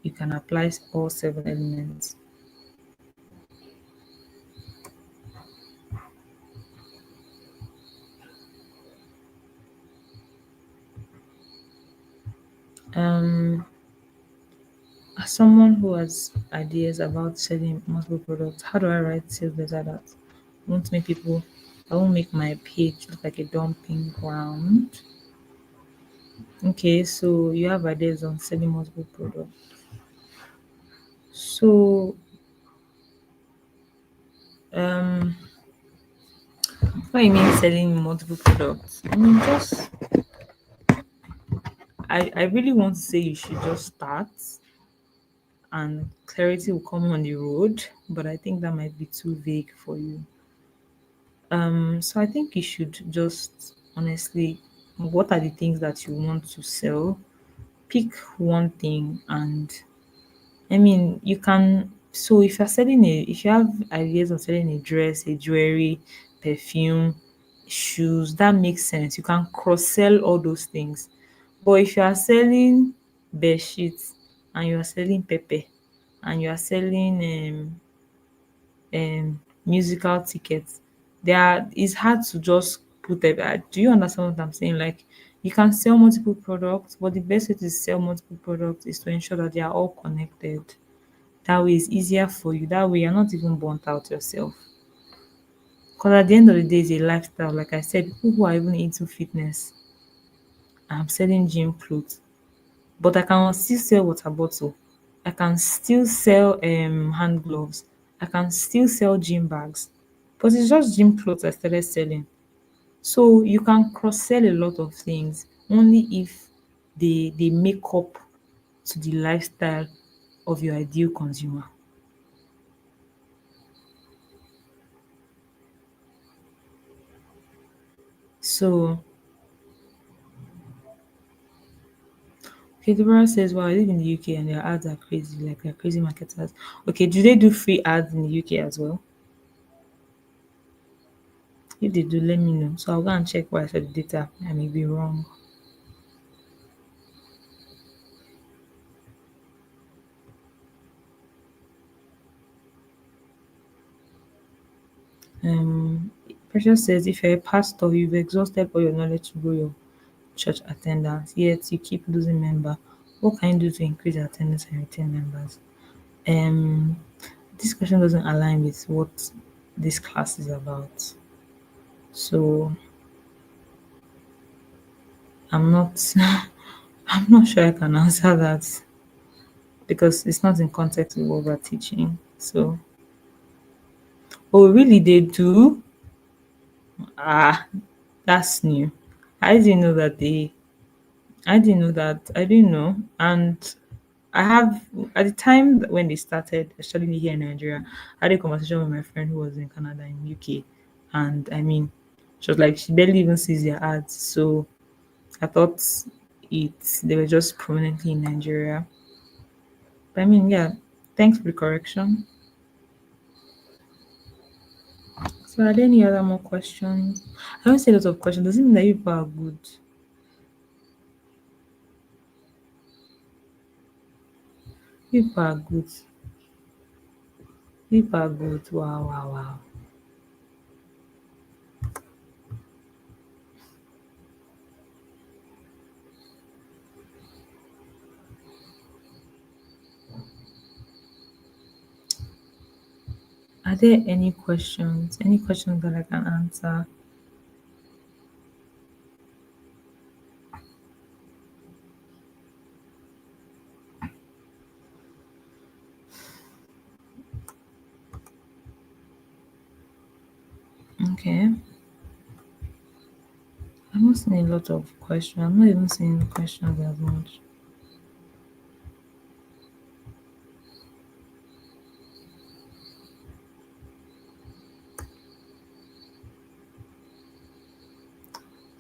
you can apply all seven elements. Um, as someone who has ideas about selling multiple products, how do I write sales letter that won't make people, I won't make my page look like a dumping ground? Okay, so you have ideas on selling multiple products. So, um, what I mean selling multiple products? I mean, just I really want to say you should just start and clarity will come on the road, but I think that might be too vague for you. So I think you should just honestly, what are the things that you want to sell? Pick one thing and I mean, you can. So if you're selling if you have ideas of selling a dress, a jewelry, perfume, shoes, that makes sense. You can cross sell all those things. But if you are selling bed sheets and you are selling pepper and you are selling musical tickets, it's hard to just put do you understand what I'm saying? Like you can sell multiple products, but the best way to sell multiple products is to ensure that they are all connected. That way it's easier for you. That way you're not even burnt out yourself. Because at the end of the day, it's a lifestyle. Like I said, people who are even into fitness, I'm selling gym clothes, but I can still sell water bottle. I can still sell hand gloves. I can still sell gym bags. But it's just gym clothes I started selling. So you can cross sell a lot of things only if they make up to the lifestyle of your ideal consumer. So okay, Deborah says, "Wow, I live in the UK and their ads are crazy, like they're crazy marketers." Okay, do they do free ads in the UK as well? If they do, let me know. So I'll go and check why I said the data. I may be wrong. Precious says, if you're a pastor, you've exhausted all your knowledge to grow your church attendance, yet you keep losing member. What can you do to increase your attendance and retain members? Um, this question doesn't align with what this class is about. So I'm not I'm not sure I can answer that because it's not in context with what we're teaching. So oh really they do? Ah, that's new. I didn't know that they I didn't know that. I didn't know. And I have at the time when they started, especially here in Nigeria, I had a conversation with my friend who was in Canada in UK. And I mean, she was like she barely even sees their ads. So I thought they were just prominently in Nigeria. But I mean, yeah, thanks for the correction. So are there any other more questions? I don't see a lot of questions. Does it mean that you people are good? You people are good. You people are good. Wow, wow, wow. Are there any questions? Any questions that I can answer? Okay. I'm not seeing a lot of questions. I'm not even seeing questions as much.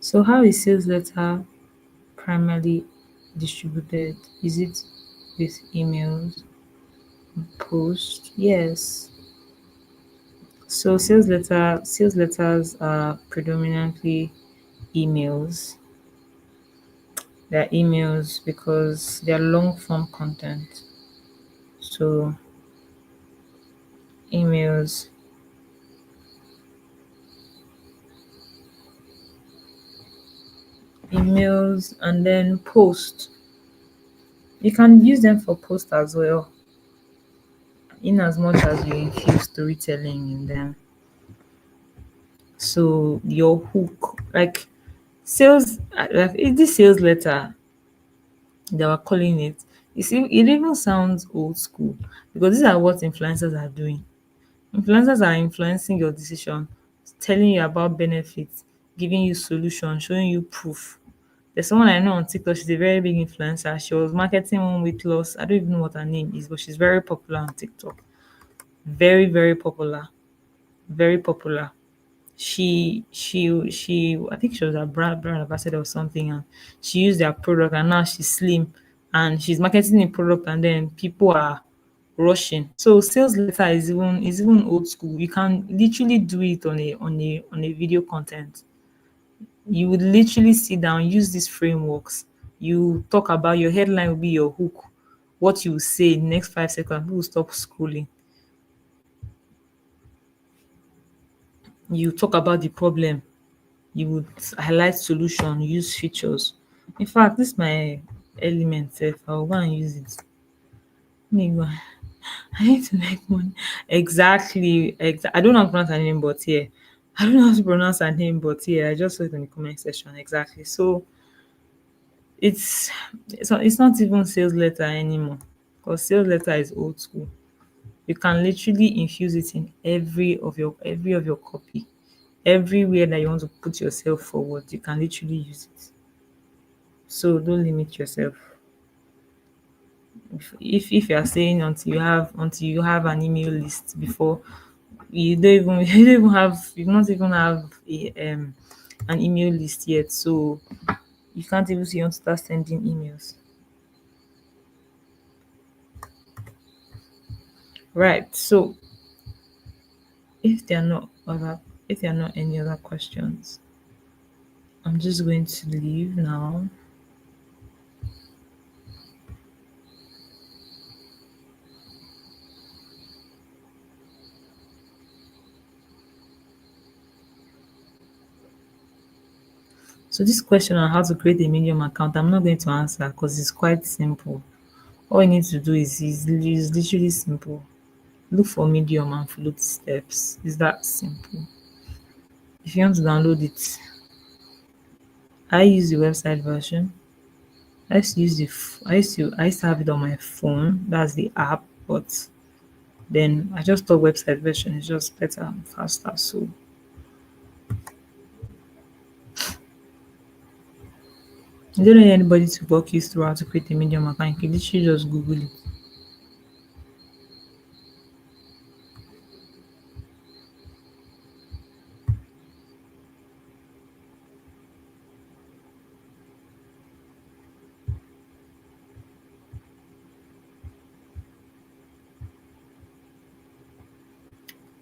So how is sales letter primarily distributed? Is it with emails, post? Yes. So sales letters are predominantly emails. They're emails because they're long form content. So emails, and then post. You can use them for post as well, in as much as you infuse storytelling in them. So your hook, like sales, like this sales letter they were calling it, you see, it even sounds old school because these are what influencers are doing. Influencers are influencing your decision, telling you about benefits, giving you solutions, showing you proof. There's someone I know on TikTok, she's a very big influencer. She was marketing one weight loss. I don't even know what her name is, but she's very popular on TikTok. Very, very popular. Very popular. She I think she was a brand ambassador or something, and she used their product and now she's slim and she's marketing the product and then people are rushing. So sales letter is even old school. You can literally do it on a video content. You would literally sit down, use these frameworks. You talk about your headline will be your hook. What you say in the next 5 seconds, people will stop scrolling. You talk about the problem, you would highlight solution, use features. In fact, this my element sef, I'll go and use it. Make go- I need to make money. Exactly. I don't know how to pronounce her name, but yeah. I don't know how to pronounce her name, but yeah, I just saw it in the comment section. Exactly. So it's it's not even sales letter anymore. Because sales letter is old school. You can literally infuse it in every of your copy. Everywhere that you want to put yourself forward, you can literally use it. So don't limit yourself. If you are saying until you have an email list before you don't even you don't even have you not even have an email list yet, so you can't even say you want to start sending emails. Right. So if they are not other If there are not any other questions, I'm just going to leave now. So this question on how to create a Medium account, I'm not going to answer because it's quite simple. All you need to do is literally simple. Look for Medium and follow the steps. It's that simple. If you want to download it, I use the website version. I used to have it on my phone. That's the app, but then I just thought website version is just better and faster. So you don't need anybody to walk you through how to create a Medium account. You can literally just Google it.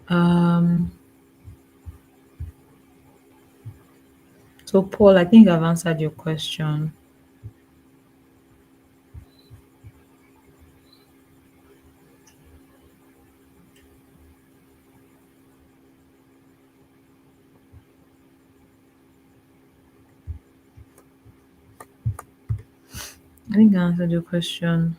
Um, so Paul, I think I've answered your question. I think I answered your question.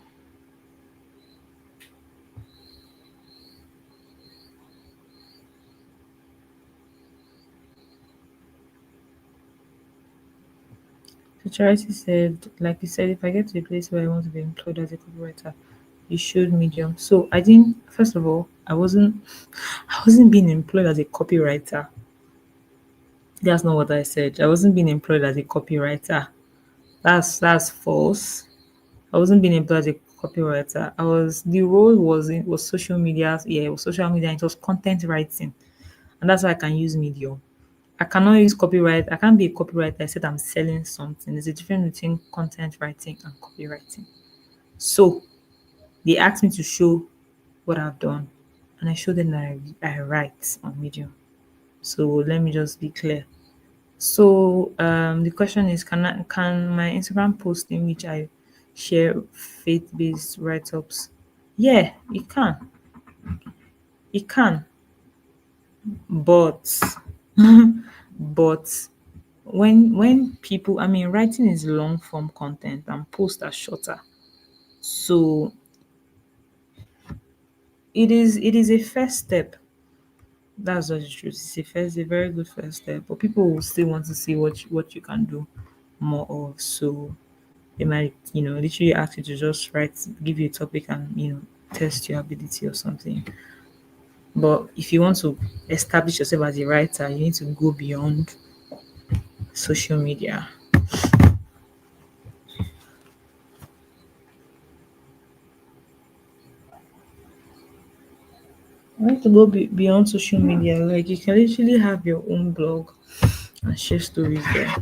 So Charity said, like you said, if I get to a place where I want to be employed as a copywriter, you should Medium. So I didn't. First of all, I wasn't being employed as a copywriter. That's not what I said. I wasn't being employed as a copywriter. That's false. I wasn't being employed as a copywriter. The role was social media. Yeah, it was social media. And it was content writing, and that's why I can use Medium. I cannot use copyright. I can't be a copywriter. I said I'm selling something. There's a difference between content writing and copywriting. So they asked me to show what I've done, and I showed them that I write on Medium. So let me just be clear. So the question is, can my Instagram post in which I share faith-based write-ups? Yeah, it can, but but when people, I mean, writing is long form content and posts are shorter. So it is a first step. That's just the truth. A very good first step. But people will still want to see what you can do more of. So they might, literally ask you to just write, give you a topic and test your ability or something. But if you want to establish yourself as a writer, you need to go beyond social media. You need to go beyond social media. Like you can literally have your own blog and share stories there.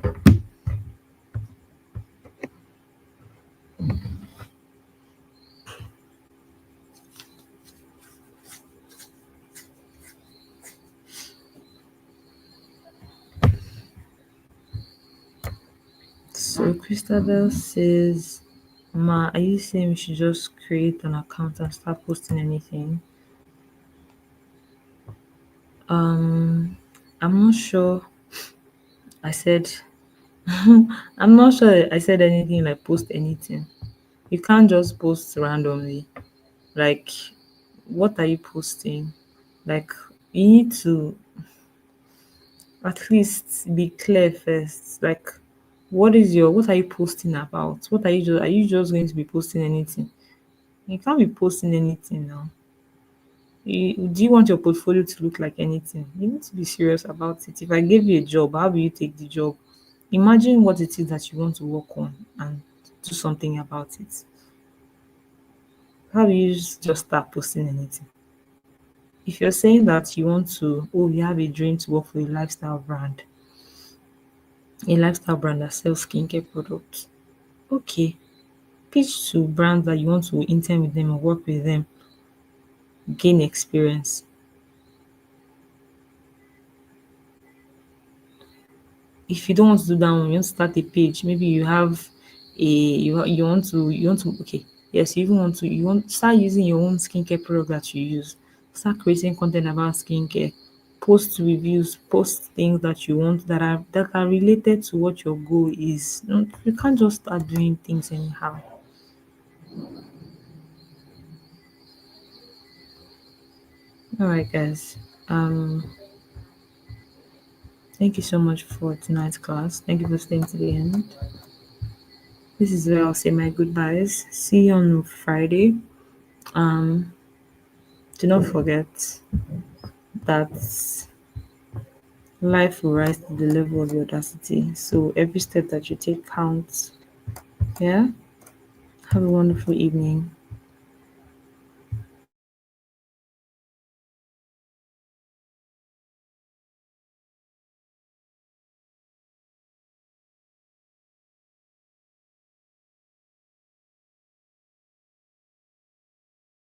So Christabel says, Ma, are you saying we should just create an account and start posting anything? Um, I'm not sure. I said, I'm not sure I said anything like post anything. You can't just post randomly. Like, what are you posting? Like, you need to at least be clear first. Like, what are you posting about? Are you just going to be posting anything? You can't be posting anything now. Do you want your portfolio to look like anything? You need to be serious about it. If I gave you a job, how will you take the job? Imagine what it is that you want to work on and do something about it. How will you just start posting anything? If you're saying that you have a dream to work for a lifestyle brand that sells skincare products, okay, pitch to brands that you want to intern with them or work with them, gain experience. if you don't want to do that one, you want to start a page. Maybe you have a you want to okay, yes, you even want to you want start using your own skincare product that you use. Start creating content about skincare. Post reviews, post things that you want that are related to what your goal is. You can't just start doing things anyhow. All right, guys. Thank you so much for tonight's class. Thank you for staying to the end. This is where I'll say my goodbyes. See you on Friday. Um, do not forget that life will rise to the level of your audacity. So every step that you take counts. Yeah. Have a wonderful evening.